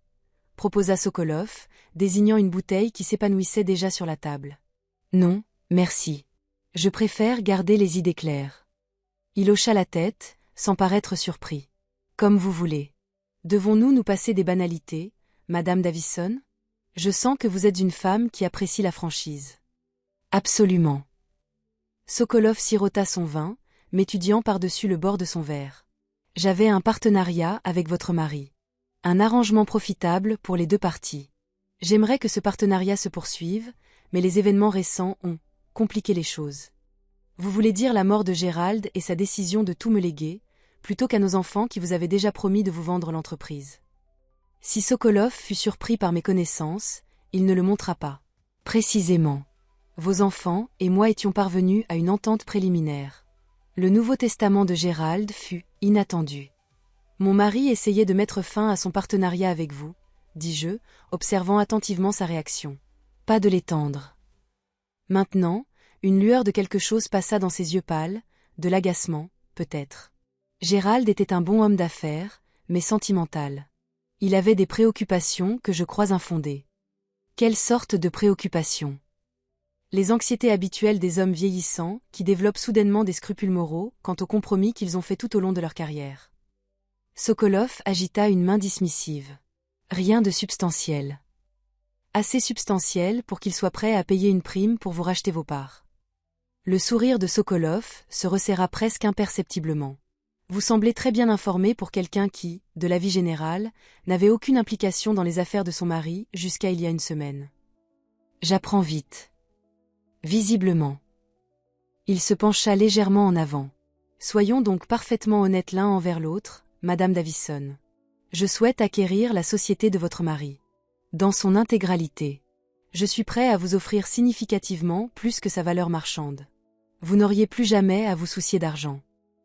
Speaker 1: proposa Sokolov, désignant une bouteille qui s'épanouissait déjà sur la table. « Non, merci. Je préfère garder les idées claires. » Il hocha la tête, sans paraître surpris. « Comme vous voulez. Devons-nous nous passer des banalités, Madame Davison ? Je sens que vous êtes une femme qui apprécie la franchise. » « Absolument. » Sokolov sirota son vin, m'étudiant par-dessus le bord de son verre. « J'avais un partenariat avec votre mari. Un arrangement profitable pour les 2 parties. J'aimerais que ce partenariat se poursuive, mais les événements récents ont compliqué les choses. Vous voulez dire la mort de Gérald et sa décision de tout me léguer, plutôt qu'à nos enfants qui vous avaient déjà promis de vous vendre l'entreprise. » Si Sokolov fut surpris par mes connaissances, il ne le montra pas. « Précisément. Vos enfants et moi étions parvenus à une entente préliminaire. Le Nouveau Testament de Gérald fut inattendu. Mon mari essayait de mettre fin à son partenariat avec vous, dis-je, observant attentivement sa réaction. Pas de l'étendre. » Maintenant, une lueur de quelque chose passa dans ses yeux pâles, de l'agacement, peut-être. Gérald était un bon homme d'affaires, mais sentimental. Il avait des préoccupations que je crois infondées. Quelle sorte de préoccupations ? Les anxiétés habituelles des hommes vieillissants qui développent soudainement des scrupules moraux quant aux compromis qu'ils ont faits tout au long de leur carrière. Sokolov agita une main dismissive. Rien de substantiel. Assez substantiel pour qu'il soit prêt à payer une prime pour vous racheter vos parts. Le sourire de Sokolov se resserra presque imperceptiblement. Vous semblez très bien informé pour quelqu'un qui, de la vie générale, n'avait aucune implication dans les affaires de son mari jusqu'à il y a une semaine. J'apprends vite. Visiblement. Il se pencha légèrement en avant. Soyons donc parfaitement honnêtes l'un envers l'autre, Madame Davison. Je souhaite acquérir la société de votre mari. Dans son intégralité. Je suis prêt à vous offrir significativement plus que sa valeur marchande. Vous n'auriez plus jamais à vous soucier d'argent.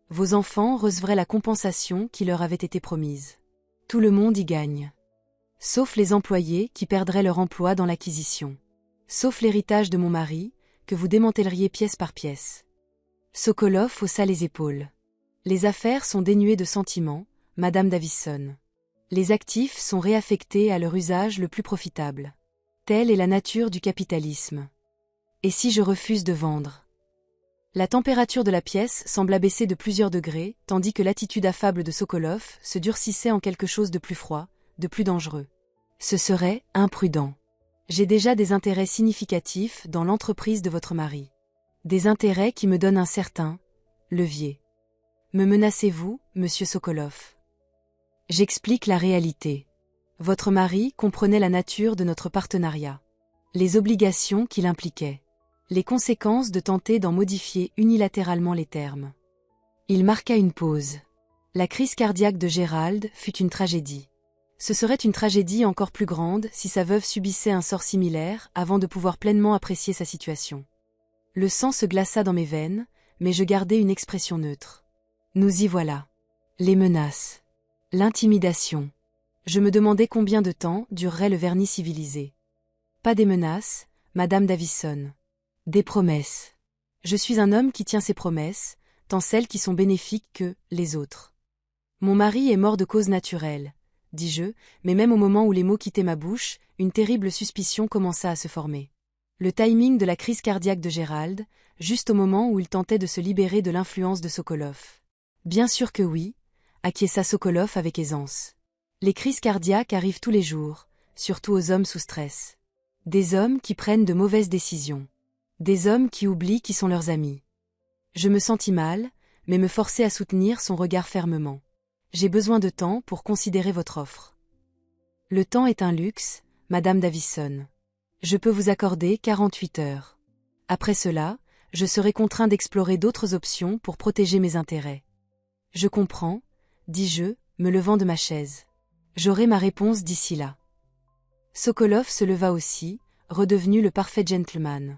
Speaker 1: Vos enfants recevraient la compensation qui leur avait été promise. Tout le monde y gagne. Sauf les employés qui perdraient leur emploi dans l'acquisition. Sauf l'héritage de mon mari, que vous démantèleriez pièce par pièce. Sokolov haussa les épaules. Les affaires sont dénuées de sentiments, Madame Davison. Les actifs sont réaffectés à leur usage le plus profitable. Telle est la nature du capitalisme. Et si je refuse de vendre ? La température de la pièce sembla baisser de plusieurs degrés, tandis que l'attitude affable de Sokolov se durcissait en quelque chose de plus froid, de plus dangereux. Ce serait imprudent. J'ai déjà des intérêts significatifs dans l'entreprise de votre mari. Des intérêts qui me donnent un certain levier. Me menacez-vous, monsieur Sokolov ? J'explique la réalité. Votre mari comprenait la nature de notre partenariat. Les obligations qu'il impliquait. Les conséquences de tenter d'en modifier unilatéralement les termes. Il marqua une pause. La crise cardiaque de Gérald fut une tragédie. Ce serait une tragédie encore plus grande si sa veuve subissait un sort similaire avant de pouvoir pleinement apprécier sa situation. Le sang se glaça dans mes veines, mais je gardai une expression neutre. Nous y voilà. Les menaces. L'intimidation. Je me demandais combien de temps durerait le vernis civilisé. Pas des menaces, Madame Davison. Des promesses. Je suis un homme qui tient ses promesses, tant celles qui sont bénéfiques que les autres. Mon mari est mort de cause naturelle, dis-je, mais même au moment où les mots quittaient ma bouche, une terrible suspicion commença à se former. Le timing de la crise cardiaque de Gérald, juste au moment où il tentait de se libérer de l'influence de Sokolov. Bien sûr que oui, acquiesça Sokolov avec aisance. Les crises cardiaques arrivent tous les jours, surtout aux hommes sous stress. Des hommes qui prennent de mauvaises décisions. Des hommes qui oublient qui sont leurs amis. Je me sentis mal, mais me forçai à soutenir son regard fermement. J'ai besoin de temps pour considérer votre offre. Le temps est un luxe, Madame Davison. Je peux vous accorder 48 heures. Après cela, je serai contraint d'explorer d'autres options pour protéger mes intérêts. Je comprends, dis-je, me levant de ma chaise. J'aurai ma réponse d'ici là. Sokolov se leva aussi, redevenu le parfait gentleman.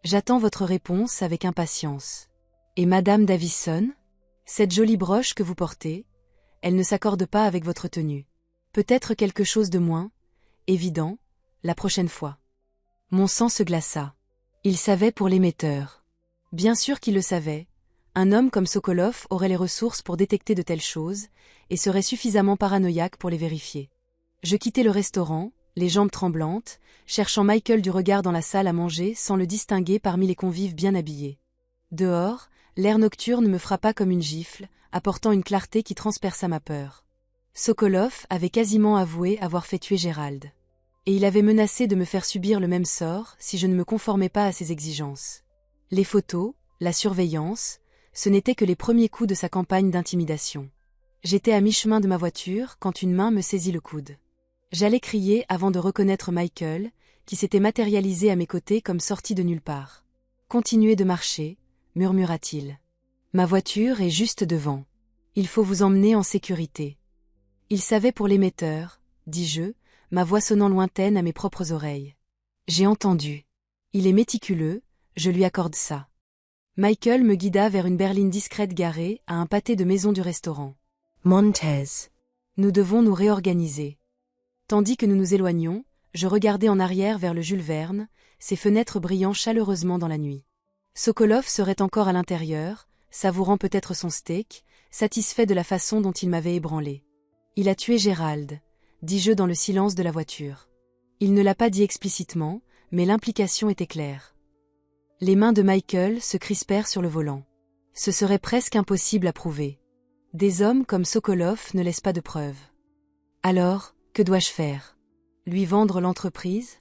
Speaker 1: J'attends votre réponse avec impatience. Et Madame Davison? Cette jolie broche que vous portez, elle ne s'accorde pas avec votre tenue. Peut-être quelque chose de moins évident, la prochaine fois. Mon sang se glaça. Il savait pour l'émetteur. Bien sûr qu'il le savait. Un homme comme Sokolov aurait les ressources pour détecter de telles choses, et serait suffisamment paranoïaque pour les vérifier. Je quittai le restaurant, les jambes tremblantes, cherchant Michael du regard dans la salle à manger sans le distinguer parmi les convives bien habillés. Dehors, l'air nocturne me frappa comme une gifle, apportant une clarté qui transperça ma peur. Sokolov avait quasiment avoué avoir fait tuer Gérald. Et il avait menacé de me faire subir le même sort si je ne me conformais pas à ses exigences. Les photos, la surveillance, ce n'étaient que les premiers coups de sa campagne d'intimidation. J'étais à mi-chemin de ma voiture quand une main me saisit le coude. J'allais crier avant de reconnaître Michael, qui s'était matérialisé à mes côtés comme sorti de nulle part. « Continuez de marcher », murmura-t-il. « Ma voiture est juste devant. Il faut vous emmener en sécurité. » Il savait pour l'émetteur, dis-je, ma voix sonnant lointaine à mes propres oreilles. J'ai entendu. Il est méticuleux, je lui accorde ça. Michael me guida vers une berline discrète garée à un pâté de maison du restaurant.
Speaker 2: Montez.
Speaker 1: Nous devons nous réorganiser. Tandis que nous nous éloignions, je regardais en arrière vers le Jules Verne, ses fenêtres brillant chaleureusement dans la nuit. Sokolov serait encore à l'intérieur, savourant peut-être son steak, satisfait de la façon dont il m'avait ébranlé. Il a tué Gérald, dis-je dans le silence de la voiture. Il ne l'a pas dit explicitement, mais l'implication était claire. Les mains de Michael se crispèrent sur le volant. Ce serait presque impossible à prouver. Des hommes comme Sokolov ne laissent pas de preuves. Alors, que dois-je faire? Lui vendre l'entreprise?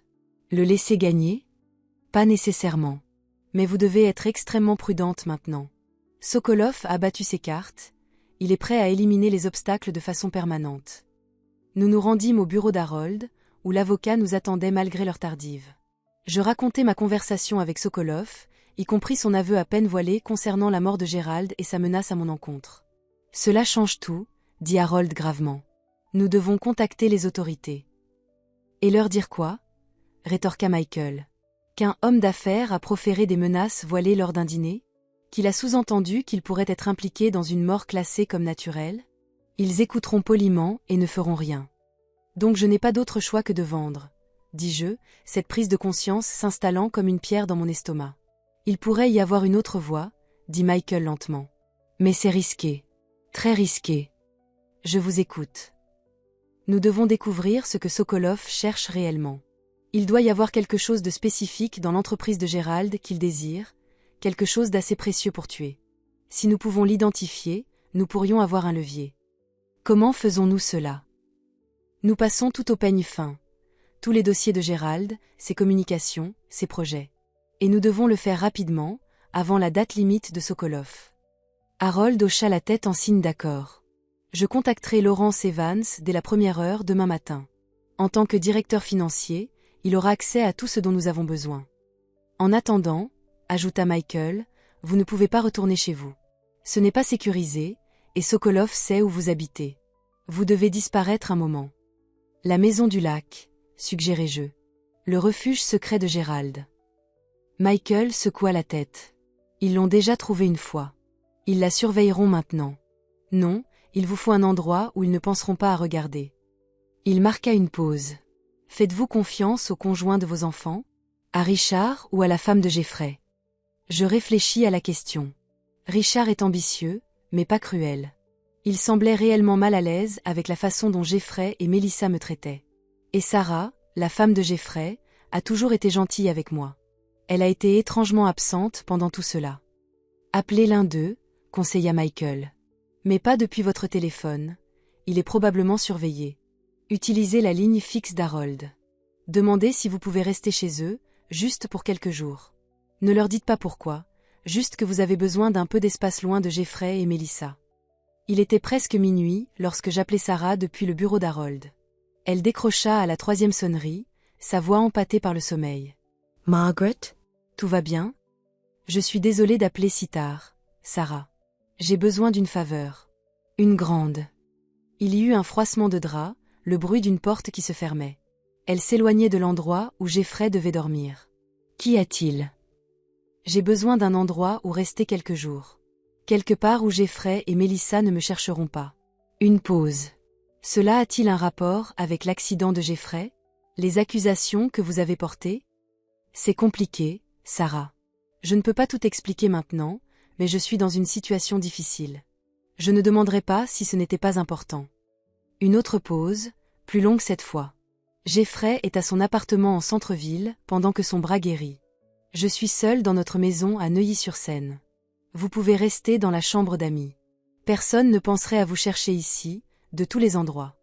Speaker 1: Le laisser gagner? Pas nécessairement. Mais vous devez être extrêmement prudente maintenant. Sokolov a battu ses cartes, il est prêt à éliminer les obstacles de façon permanente. Nous nous rendîmes au bureau d'Harold, où l'avocat nous attendait malgré l'heure tardive. Je racontai ma conversation avec Sokolov, y compris son aveu à peine voilé concernant la mort de Gérald et sa menace à mon encontre. « Cela change tout, » dit Harold gravement. « Nous devons contacter les autorités. »« Et leur dire quoi ?» rétorqua Michael. « Qu'un homme d'affaires a proféré des menaces voilées lors d'un dîner ? Qu'il a sous-entendu qu'il pourrait être impliqué dans une mort classée comme naturelle ? Ils écouteront poliment et ne feront rien. Donc je n'ai pas d'autre choix que de vendre, dis-je, cette prise de conscience s'installant comme une pierre dans mon estomac. Il pourrait y avoir une autre voie, dit Michael lentement. Mais c'est risqué. Très risqué. Je vous écoute. Nous devons découvrir ce que Sokolov cherche réellement. Il doit y avoir quelque chose de spécifique dans l'entreprise de Gérald qu'il désire, quelque chose d'assez précieux pour tuer. Si nous pouvons l'identifier, nous pourrions avoir un levier. Comment faisons-nous cela? Nous passons tout au peigne fin. Tous les dossiers de Gérald, ses communications, ses projets. Et nous devons le faire rapidement, avant la date limite de Sokolov. Harold hocha la tête en signe d'accord. Je contacterai Lawrence Evans dès la première heure demain matin. En tant que directeur financier, il aura accès à tout ce dont nous avons besoin. En attendant, ajouta Michael, vous ne pouvez pas retourner chez vous. Ce n'est pas sécurisé, et Sokolov sait où vous habitez. Vous devez disparaître un moment. La maison du lac, suggérai-je. Le refuge secret de Gérald. Michael secoua la tête. Ils l'ont déjà trouvée une fois. Ils la surveilleront maintenant. Non, il vous faut un endroit où ils ne penseront pas à regarder. Il marqua une pause. Faites-vous confiance au conjoint de vos enfants? À Richard ou à la femme de Jeffrey? Je réfléchis à la question. Richard est ambitieux, mais pas cruel. Il semblait réellement mal à l'aise avec la façon dont Jeffrey et Melissa me traitaient. Et Sarah, la femme de Jeffrey, a toujours été gentille avec moi. Elle a été étrangement absente pendant tout cela. Appelez l'un d'eux, conseilla Michael. Mais pas depuis votre téléphone. Il est probablement surveillé. Utilisez la ligne fixe d'Harold. Demandez si vous pouvez rester chez eux, juste pour quelques jours. Ne leur dites pas pourquoi, juste que vous avez besoin d'un peu d'espace loin de Jeffrey et Melissa. Il était presque minuit lorsque j'appelai Sarah depuis le bureau d'Harold. Elle décrocha à la 3e sonnerie, sa voix empâtée par le sommeil.
Speaker 2: « Margaret?
Speaker 1: Tout va bien? Je suis désolée d'appeler si tard, Sarah. J'ai besoin d'une faveur. Une grande. » Il y eut un froissement de drap, le bruit d'une porte qui se fermait. Elle s'éloignait de l'endroit où Jeffrey devait dormir. Qu'y a-t-il? J'ai besoin d'un endroit où rester quelques jours. Quelque part où Jeffrey et Melissa ne me chercheront pas. Une pause. Cela a-t-il un rapport avec l'accident de Jeffrey? Les accusations que vous avez portées? C'est compliqué, Sarah. Je ne peux pas tout expliquer maintenant, mais je suis dans une situation difficile. Je ne demanderai pas si ce n'était pas important. Une autre pause, plus longue cette fois. Jeffrey est à son appartement en centre-ville pendant que son bras guérit. Je suis seule dans notre maison à Neuilly-sur-Seine. Vous pouvez rester dans la chambre d'amis. Personne ne penserait à vous chercher ici, de tous les endroits.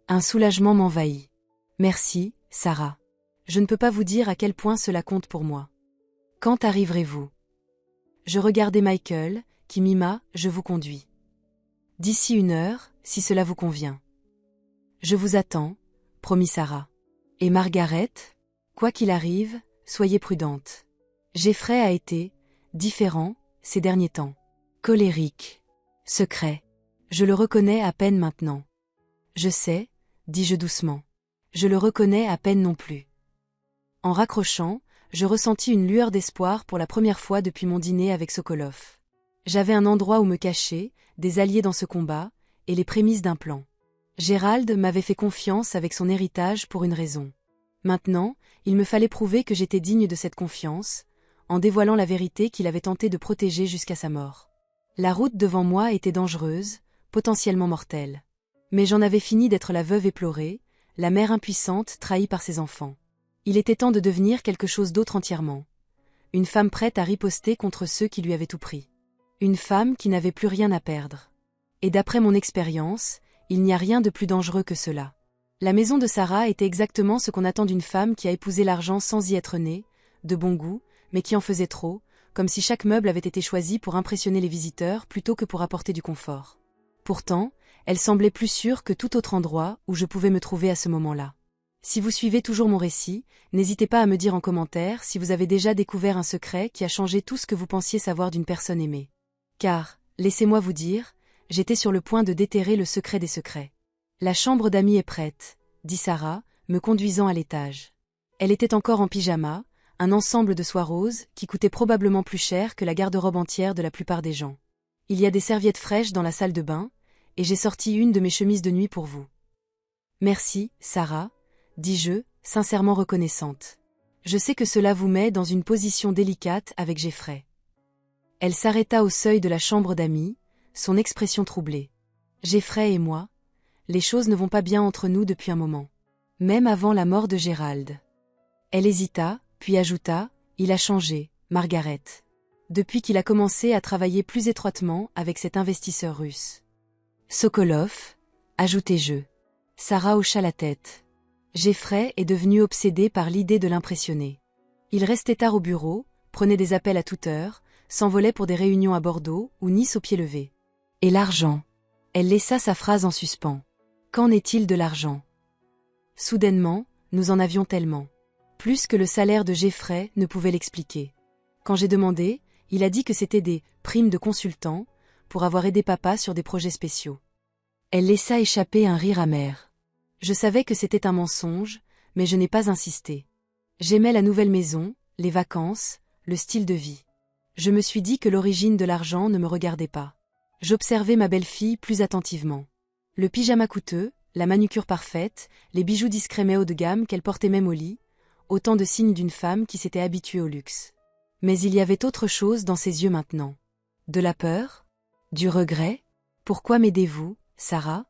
Speaker 1: Un soulagement m'envahit. Merci, Sarah. Je ne peux pas vous dire à quel point cela compte pour moi. Quand arriverez-vous? Je regardai Michael, qui mima « Je vous conduis. » D'ici 1 heure, si cela vous convient. Je vous attends, promit Sarah. Et Margaret? Quoi qu'il arrive, soyez prudente. Jeffrey a été différent ces derniers temps. Colérique. Secret. Je le reconnais à peine maintenant. Je sais, dis-je doucement. Je le reconnais à peine non plus. En raccrochant, je ressentis une lueur d'espoir pour la première fois depuis mon dîner avec Sokolov. J'avais un endroit où me cacher, des alliés dans ce combat, et les prémices d'un plan. Gérald m'avait fait confiance avec son héritage pour une raison. Maintenant, il me fallait prouver que j'étais digne de cette confiance, en dévoilant la vérité qu'il avait tenté de protéger jusqu'à sa mort. La route devant moi était dangereuse, potentiellement mortelle. Mais j'en avais fini d'être la veuve éplorée, la mère impuissante trahie par ses enfants. Il était temps de devenir quelque chose d'autre entièrement. Une femme prête à riposter contre ceux qui lui avaient tout pris. Une femme qui n'avait plus rien à perdre. Et d'après mon expérience, il n'y a rien de plus dangereux que cela. La maison de Sarah était exactement ce qu'on attend d'une femme qui a épousé l'argent sans y être née, de bon goût, mais qui en faisait trop, comme si chaque meuble avait été choisi pour impressionner les visiteurs plutôt que pour apporter du confort. Pourtant, elle semblait plus sûre que tout autre endroit où je pouvais me trouver à ce moment-là. Si vous suivez toujours mon récit, n'hésitez pas à me dire en commentaire si vous avez déjà découvert un secret qui a changé tout ce que vous pensiez savoir d'une personne aimée. Car, laissez-moi vous dire, j'étais sur le point de déterrer le secret des secrets. La chambre d'amis est prête, dit Sarah, me conduisant à l'étage. Elle était encore en pyjama, un ensemble de soie rose qui coûtait probablement plus cher que la garde-robe entière de la plupart des gens. Il y a des serviettes fraîches dans la salle de bain, et j'ai sorti une de mes chemises de nuit pour vous. Merci, Sarah, dis-je, sincèrement reconnaissante. Je sais que cela vous met dans une position délicate avec Jeffrey. Elle s'arrêta au seuil de la chambre d'amis, son expression troublée. Jeffrey et moi, les choses ne vont pas bien entre nous depuis un moment. Même avant la mort de Gérald. Elle hésita, puis ajouta, il a changé, Margaret. Depuis qu'il a commencé à travailler plus étroitement avec cet investisseur russe. Sokolov, ajoutai-je. Sarah hocha la tête. Jeffrey est devenu obsédé par l'idée de l'impressionner. Il restait tard au bureau, prenait des appels à toute heure, s'envolait pour des réunions à Bordeaux ou Nice au pied levé. Et l'argent. Elle laissa sa phrase en suspens. Qu'en est-il de l'argent? Soudainement, nous en avions tellement. Plus que le salaire de Jeffrey ne pouvait l'expliquer. Quand j'ai demandé, il a dit que c'était des « primes de consultants » pour avoir aidé papa sur des projets spéciaux. Elle laissa échapper un rire amer. Je savais que c'était un mensonge, mais je n'ai pas insisté. J'aimais la nouvelle maison, les vacances, le style de vie. Je me suis dit que l'origine de l'argent ne me regardait pas. J'observais ma belle-fille plus attentivement. Le pyjama coûteux, la manucure parfaite, les bijoux discrets mais haut de gamme qu'elle portait même au lit, autant de signes d'une femme qui s'était habituée au luxe. Mais il y avait autre chose dans ses yeux maintenant. De la peur? Du regret? Pourquoi m'aidez-vous, Sarah?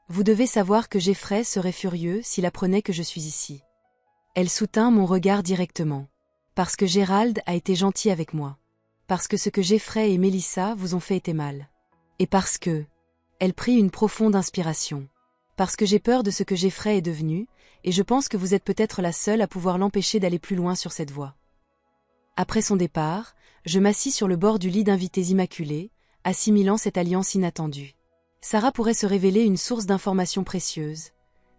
Speaker 1: Vous devez savoir que Jeffrey serait furieux s'il apprenait que je suis ici. Elle soutint mon regard directement. Parce que Gérald a été gentil avec moi. Parce que ce que Jeffrey et Melissa vous ont fait était mal. Et parce que... Elle prit une profonde inspiration. Parce que j'ai peur de ce que Jeffrey est devenu, et je pense que vous êtes peut-être la seule à pouvoir l'empêcher d'aller plus loin sur cette voie. Après son départ, je m'assis sur le bord du lit d'invités immaculés, assimilant cette alliance inattendue. Sarah pourrait se révéler une source d'informations précieuses.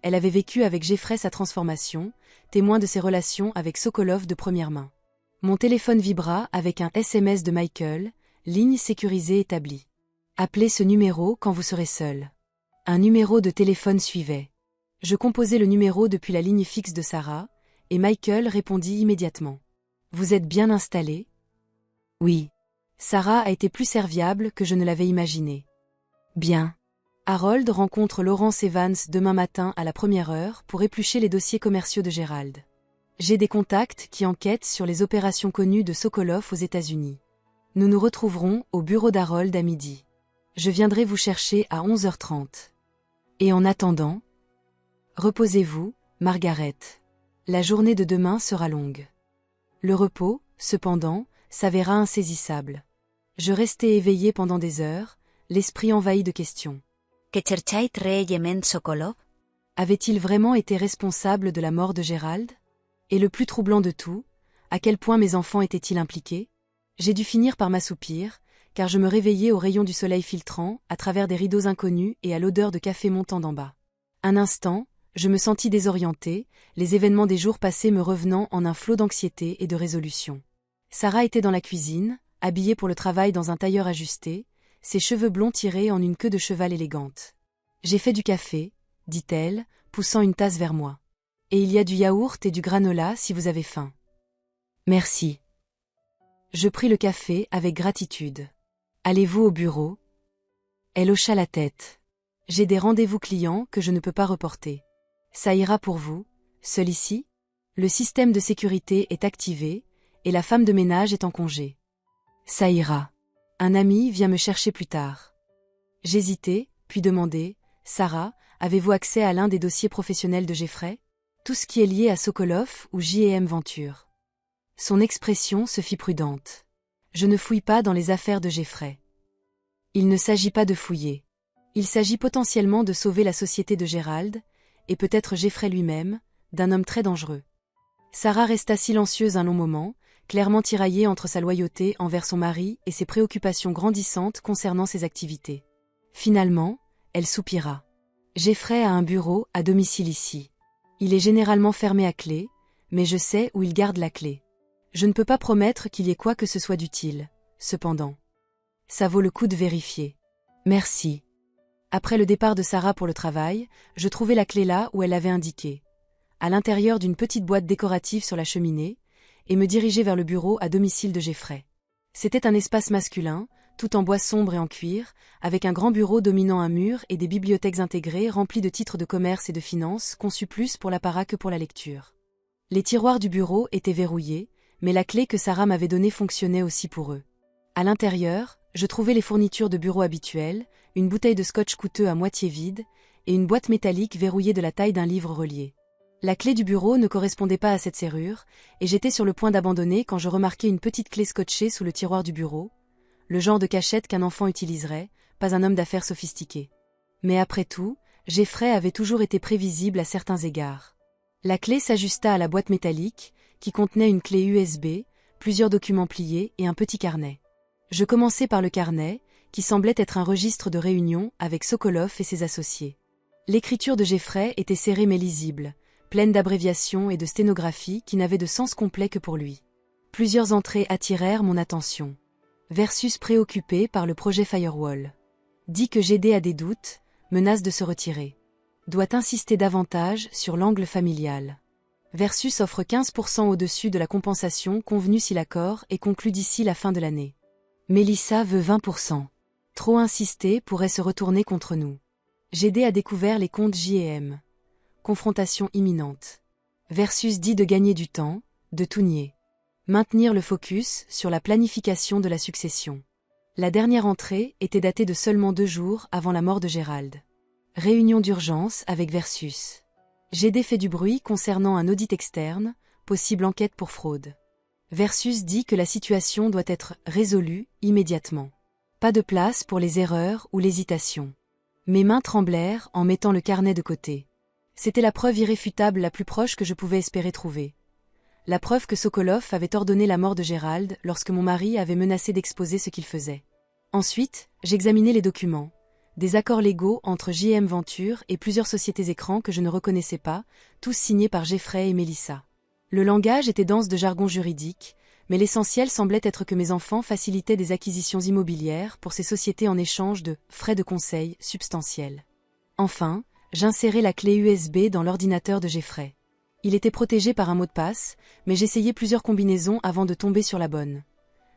Speaker 1: Elle avait vécu avec Jeffrey sa transformation, témoin de ses relations avec Sokolov de première main. Mon téléphone vibra avec un SMS de Michael, ligne sécurisée établie. Appelez ce numéro quand vous serez seul. Un numéro de téléphone suivait. Je composais le numéro depuis la ligne fixe de Sarah, et Michael répondit immédiatement. Vous êtes bien installé? Oui. Sarah a été plus serviable que je ne l'avais imaginé. Bien. Harold rencontre Laurence Evans demain matin à la 1h pour éplucher les dossiers commerciaux de Gérald. J'ai des contacts qui enquêtent sur les opérations connues de Sokolov aux États-Unis. Nous nous retrouverons au bureau d'Harold à midi. Je viendrai vous chercher à 11h30. Et en attendant, reposez-vous, Margaret. La journée de demain sera longue. Le repos, cependant, s'avéra insaisissable. Je restai éveillé pendant des heures, l'esprit envahi de questions.
Speaker 3: ¿Que chercháis realmente Sokolov?
Speaker 1: Avait-il vraiment été responsable de la mort de Gérald? Et le plus troublant de tout, à quel point mes enfants étaient-ils impliqués? J'ai dû finir par m'assoupir, car je me réveillais aux rayons du soleil filtrant, à travers des rideaux inconnus et à l'odeur de café montant d'en bas. Un instant, je me sentis désorientée, les événements des jours passés me revenant en un flot d'anxiété et de résolution. Sarah était dans la cuisine, habillée pour le travail dans un tailleur ajusté, ses cheveux blonds tirés en une queue de cheval élégante. « J'ai fait du café, » dit-elle, poussant une tasse vers moi. « Et il y a du yaourt et du granola si vous avez faim. »« Merci. » Je pris le café avec gratitude. « Allez-vous au bureau ?» Elle hocha la tête. « J'ai des rendez-vous clients que je ne peux pas reporter. »« Ça ira pour vous, seul ici ? Le système de sécurité est activé, et la femme de ménage est en congé. »« Ça ira. Un ami vient me chercher plus tard. » J'hésitai, puis demandai, « Sarah, avez-vous accès à l'un des dossiers professionnels de Jeffrey ? Tout ce qui est lié à Sokolov ou J&M Venture. » Son expression se fit prudente. « Je ne fouille pas dans les affaires de Jeffrey. » Il ne s'agit pas de fouiller. Il s'agit potentiellement de sauver la société de Gérald, et peut-être Jeffrey lui-même, d'un homme très dangereux. Sarah resta silencieuse un long moment, clairement tiraillée entre sa loyauté envers son mari et ses préoccupations grandissantes concernant ses activités. Finalement, elle soupira. « Jeffrey a un bureau à domicile ici. Il est généralement fermé à clé, mais je sais où il garde la clé. Je ne peux pas promettre qu'il y ait quoi que ce soit d'utile, cependant. Ça vaut le coup de vérifier. Merci. » Après le départ de Sarah pour le travail, je trouvai la clé là où elle l'avait indiqué, à l'intérieur d'une petite boîte décorative sur la cheminée, et me dirigeai vers le bureau à domicile de Jeffrey. C'était un espace masculin, tout en bois sombre et en cuir, avec un grand bureau dominant un mur et des bibliothèques intégrées remplies de titres de commerce et de finances conçus plus pour l'apparat que pour la lecture. Les tiroirs du bureau étaient verrouillés, mais la clé que Sarah m'avait donnée fonctionnait aussi pour eux. À l'intérieur, je trouvai les fournitures de bureau habituelles, une bouteille de scotch coûteux à moitié vide, et une boîte métallique verrouillée de la taille d'un livre relié. La clé du bureau ne correspondait pas à cette serrure, et j'étais sur le point d'abandonner quand je remarquai une petite clé scotchée sous le tiroir du bureau, le genre de cachette qu'un enfant utiliserait, pas un homme d'affaires sophistiqué. Mais après tout, Jeffrey avait toujours été prévisible à certains égards. La clé s'ajusta à la boîte métallique, qui contenait une clé USB, plusieurs documents pliés et un petit carnet. Je commençai par le carnet, qui semblait être un registre de réunion avec Sokolov et ses associés. L'écriture de Jeffrey était serrée mais lisible, pleine d'abréviations et de sténographie qui n'avaient de sens complet que pour lui. Plusieurs entrées attirèrent mon attention. Versus préoccupé par le projet Firewall. Dit que j'aidais à des doutes, menace de se retirer. Doit insister davantage sur l'angle familial. Versus offre 15% au-dessus de la compensation convenue si l'accord est conclu d'ici la fin de l'année. Melissa veut 20%. Trop insister pourrait se retourner contre nous. J'aidais à découvert les comptes J&M. Confrontation imminente. Versus dit de gagner du temps, de tout nier. Maintenir le focus sur la planification de la succession. La dernière entrée était datée de seulement 2 jours avant la mort de Gérald. Réunion d'urgence avec Versus. GD fait du bruit concernant un audit externe, possible enquête pour fraude. Versus dit que la situation doit être résolue immédiatement. Pas de place pour les erreurs ou l'hésitation. Mes mains tremblèrent en mettant le carnet de côté. C'était la preuve irréfutable la plus proche que je pouvais espérer trouver. La preuve que Sokolov avait ordonné la mort de Gérald lorsque mon mari avait menacé d'exposer ce qu'il faisait. Ensuite, j'examinai les documents. Des accords légaux entre JM Venture et plusieurs sociétés écrans que je ne reconnaissais pas, tous signés par Jeffrey et Melissa. Le langage était dense de jargon juridique, mais l'essentiel semblait être que mes enfants facilitaient des acquisitions immobilières pour ces sociétés en échange de frais de conseil substantiels. Enfin, j'insérai la clé USB dans l'ordinateur de Jeffrey. Il était protégé par un mot de passe, mais j'essayai plusieurs combinaisons avant de tomber sur la bonne.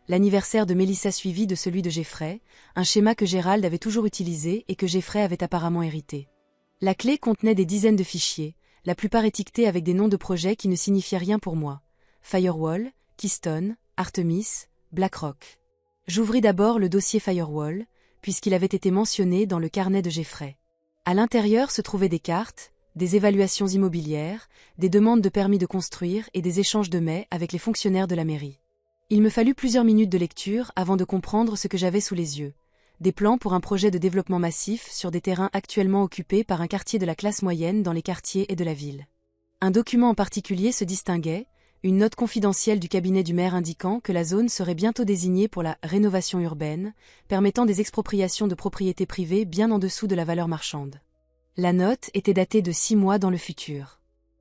Speaker 1: L'anniversaire de Melissa suivi de celui de Jeffrey, un schéma que Gérald avait toujours utilisé et que Jeffrey avait apparemment hérité. La clé contenait des dizaines de fichiers, la plupart étiquetés avec des noms de projets qui ne signifiaient rien pour moi. Firewall, Keystone, Artemis, BlackRock. J'ouvris d'abord le dossier Firewall, puisqu'il avait été mentionné dans le carnet de Jeffrey. À l'intérieur se trouvaient des cartes, des évaluations immobilières, des demandes de permis de construire et des échanges de mets avec les fonctionnaires de la mairie. Il me fallut plusieurs minutes de lecture avant de comprendre ce que j'avais sous les yeux. Des plans pour un projet de développement massif sur des terrains actuellement occupés par un quartier de la classe moyenne dans les quartiers et de la ville. Un document en particulier se distinguait, une note confidentielle du cabinet du maire indiquant que la zone serait bientôt désignée pour la rénovation urbaine, permettant des expropriations de propriétés privées bien en dessous de la valeur marchande. La note était datée de 6 mois dans le futur.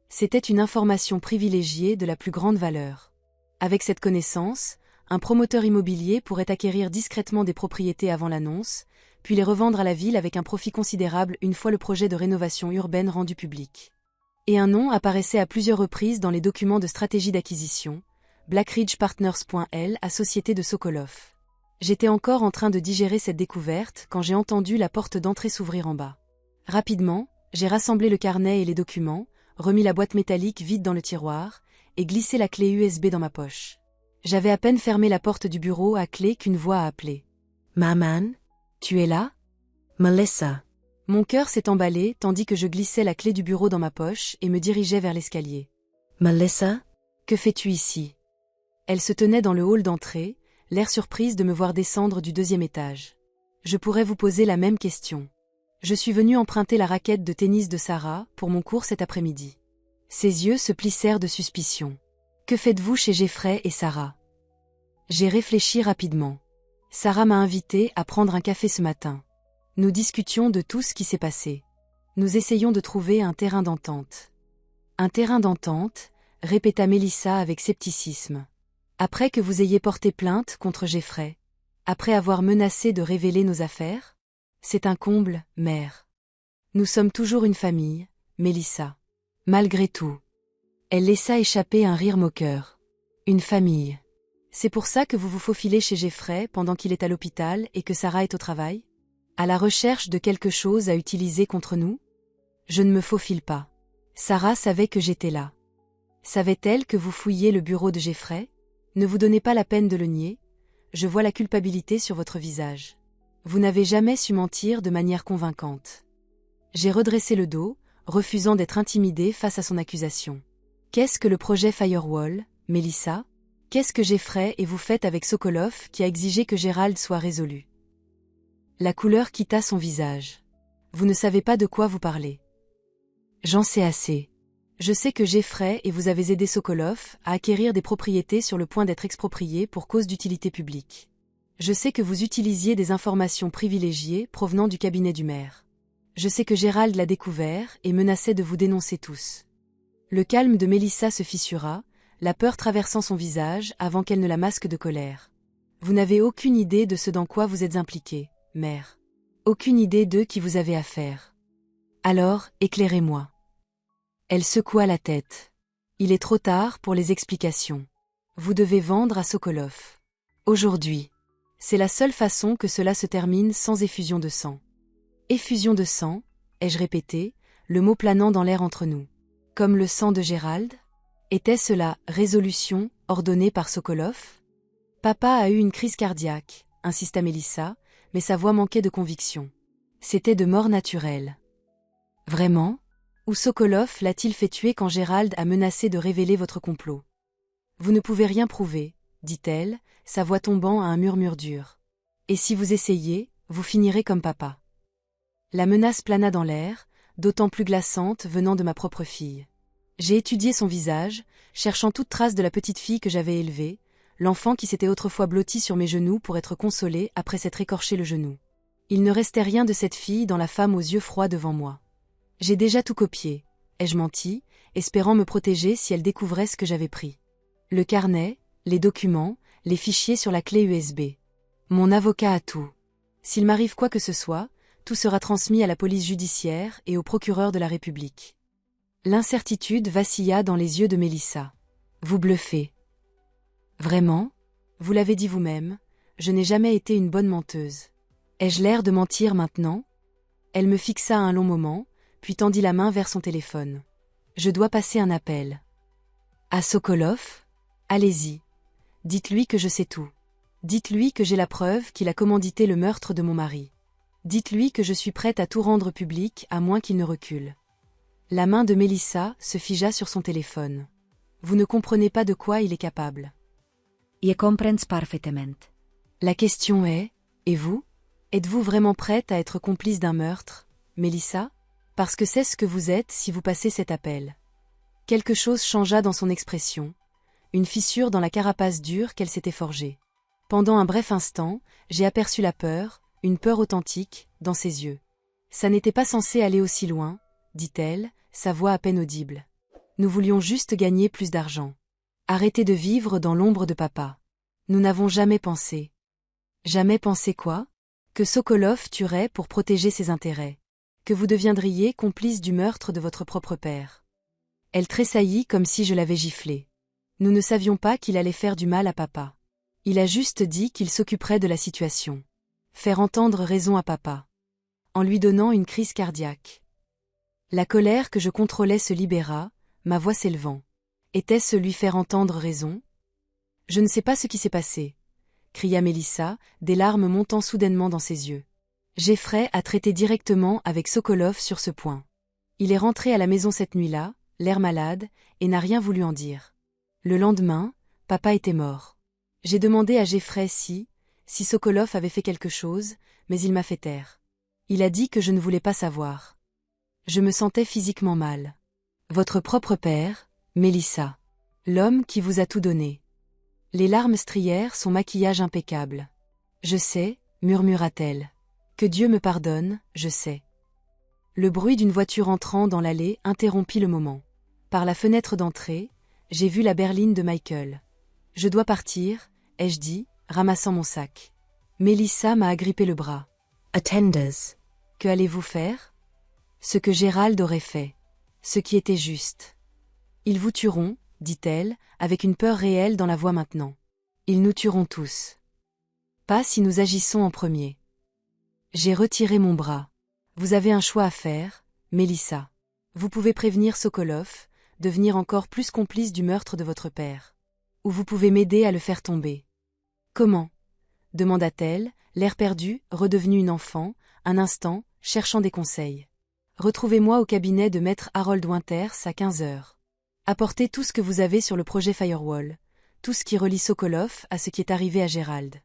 Speaker 1: C'était une information privilégiée de la plus grande valeur. Avec cette connaissance, un promoteur immobilier pourrait acquérir discrètement des propriétés avant l'annonce, puis les revendre à la ville avec un profit considérable une fois le projet de rénovation urbaine rendu public. Et un nom apparaissait à plusieurs reprises dans les documents de stratégie d'acquisition, Blackridge Partners.L à société de Sokolov. J'étais encore en train de digérer cette découverte quand j'ai entendu la porte d'entrée s'ouvrir en bas. Rapidement, j'ai rassemblé le carnet et les documents, remis la boîte métallique vide dans le tiroir, et glissé la clé USB dans ma poche. J'avais à peine fermé la porte du bureau à clé qu'une voix a appelé. «
Speaker 2: Maman,
Speaker 1: Tu es là ?»
Speaker 2: Melissa.
Speaker 1: Mon cœur s'est emballé tandis que je glissais la clé du bureau dans ma poche et me dirigeais vers l'escalier.
Speaker 2: Melissa?
Speaker 1: Que fais-tu ici ? Elle se tenait dans le hall d'entrée, l'air surprise de me voir descendre du 2e étage. Je pourrais vous poser la même question. Je suis venue emprunter la raquette de tennis de Sarah pour mon cours cet après-midi. Ses yeux se plissèrent de suspicion. Que faites-vous chez Jeffrey et Sarah ? J'ai réfléchi rapidement. Sarah m'a invité à prendre un café ce matin. Nous discutions de tout ce qui s'est passé. Nous essayons de trouver un terrain d'entente. Un terrain d'entente, répéta Melissa avec scepticisme. Après que vous ayez porté plainte contre Jeffrey, après avoir menacé de révéler nos affaires ? C'est un comble, mère. Nous sommes toujours une famille, Melissa. Malgré tout. Elle laissa échapper un rire moqueur. Une famille. C'est pour ça que vous vous faufilez chez Jeffrey pendant qu'il est à l'hôpital et que Sarah est au travail ? À la recherche de quelque chose à utiliser contre nous ? Je ne me faufile pas. Sarah savait que j'étais là. Savait-elle que vous fouilliez le bureau de Jeffrey ? Ne vous donnez pas la peine de le nier. Je vois la culpabilité sur votre visage. Vous n'avez jamais su mentir de manière convaincante. J'ai redressé le dos, refusant d'être intimidée face à son accusation. Qu'est-ce que le projet Firewall, Melissa ? Qu'est-ce que Jeffrey et vous faites avec Sokolov qui a exigé que Gérald soit résolu ? La couleur quitta son visage. Vous ne savez pas de quoi vous parlez. J'en sais assez. Je sais que Jeffrey et vous avez aidé Sokolov à acquérir des propriétés sur le point d'être expropriées pour cause d'utilité publique. Je sais que vous utilisiez des informations privilégiées provenant du cabinet du maire. Je sais que Gérald l'a découvert et menaçait de vous dénoncer tous. Le calme de Melissa se fissura, la peur traversant son visage avant qu'elle ne la masque de colère. Vous n'avez aucune idée de ce dans quoi vous êtes impliquée, mère. Aucune idée de qui vous avez affaire. Alors, éclairez-moi. Elle secoua la tête. Il est trop tard pour les explications. Vous devez vendre à Sokolov. Aujourd'hui. C'est la seule façon que cela se termine sans effusion de sang. Effusion de sang, ai-je répété, le mot planant dans l'air entre nous. Comme le sang de Gérald ? Était-ce la résolution ordonnée par Sokolov ? Papa a eu une crise cardiaque, insista Mélissa, mais sa voix manquait de conviction. C'était de mort naturelle. Vraiment? Ou Sokolov l'a-t-il fait tuer quand Gérald a menacé de révéler votre complot? Vous ne pouvez rien prouver, dit-elle, sa voix tombant à un murmure dur. Et si vous essayez, vous finirez comme papa. La menace plana dans l'air, d'autant plus glaçante venant de ma propre fille. J'ai étudié son visage, cherchant toute trace de la petite fille que j'avais élevée, l'enfant qui s'était autrefois blotti sur mes genoux pour être consolée après s'être écorché le genou. Il ne restait rien de cette fille dans la femme aux yeux froids devant moi. J'ai déjà tout copié, ai-je menti, espérant me protéger si elle découvrait ce que j'avais pris. Le carnet, les documents, les fichiers sur la clé USB. Mon avocat a tout. S'il m'arrive quoi que ce soit, tout sera transmis à la police judiciaire et au procureur de la République. L'incertitude vacilla dans les yeux de Mélissa. Vous bluffez. Vraiment? Vous l'avez dit vous-même, je n'ai jamais été une bonne menteuse. Ai-je l'air de mentir maintenant? Elle me fixa un long moment, puis tendit la main vers son téléphone. Je dois passer un appel. À Sokolov? Allez-y. Dites-lui que je sais tout. Dites-lui que j'ai la preuve qu'il a commandité le meurtre de mon mari. Dites-lui que je suis prête à tout rendre public à moins qu'il ne recule. La main de Mélissa se figea sur son téléphone. Vous ne comprenez pas de quoi il est capable.
Speaker 3: Je comprens parfaitement.
Speaker 1: La question est, et vous? Êtes-vous vraiment prête à être complice d'un meurtre, Mélissa? Parce que c'est ce que vous êtes si vous passez cet appel. Quelque chose changea dans son expression, une fissure dans la carapace dure qu'elle s'était forgée. Pendant un bref instant, j'ai aperçu la peur, une peur authentique, dans ses yeux. Ça n'était pas censé aller aussi loin, dit-elle, sa voix à peine audible. Nous voulions juste gagner plus d'argent. Arrêter de vivre dans l'ombre de papa. Nous n'avons jamais pensé. Jamais pensé quoi? Que Sokolov tuerait pour protéger ses intérêts. Que vous deviendriez complice du meurtre de votre propre père. Elle tressaillit comme si je l'avais giflé. Nous ne savions pas qu'il allait faire du mal à papa. Il a juste dit qu'il s'occuperait de la situation. Faire entendre raison à papa. En lui donnant une crise cardiaque. La colère que je contrôlais se libéra, ma voix s'élevant. Était-ce lui faire entendre raison? Je ne sais pas ce qui s'est passé, cria Mélissa, des larmes montant soudainement dans ses yeux. Jeffrey a traité directement avec Sokolov sur ce point. Il est rentré à la maison cette nuit-là, l'air malade, et n'a rien voulu en dire. Le lendemain, papa était mort. J'ai demandé à Jeffrey si Sokolov avait fait quelque chose, mais il m'a fait taire. Il a dit que je ne voulais pas savoir. Je me sentais physiquement mal. Votre propre père, Mélissa. L'homme qui vous a tout donné. Les larmes strièrent son maquillage impeccable. Je sais, murmura-t-elle. Que Dieu me pardonne, je sais. Le bruit d'une voiture entrant dans l'allée interrompit le moment. Par la fenêtre d'entrée, j'ai vu la berline de Michael. Je dois partir, ai-je dit, ramassant mon sac. Mélissa m'a agrippé le bras.
Speaker 2: Attenders.
Speaker 1: Que allez-vous faire? Ce que Gérald aurait fait. Ce qui était juste. Ils vous tueront, dit-elle, avec une peur réelle dans la voix maintenant. Ils nous tueront tous. Pas si nous agissons en premier. J'ai retiré mon bras. Vous avez un choix à faire, Mélissa. Vous pouvez prévenir Sokolov, devenir encore plus complice du meurtre de votre père. Ou vous pouvez m'aider à le faire tomber. Comment? Demanda-t-elle, l'air perdu, redevenu une enfant, un instant, cherchant des conseils. Retrouvez-moi au cabinet de maître Harold Winters à 15h. Apportez tout ce que vous avez sur le projet Firewall, tout ce qui relie Sokolov à ce qui est arrivé à Gérald.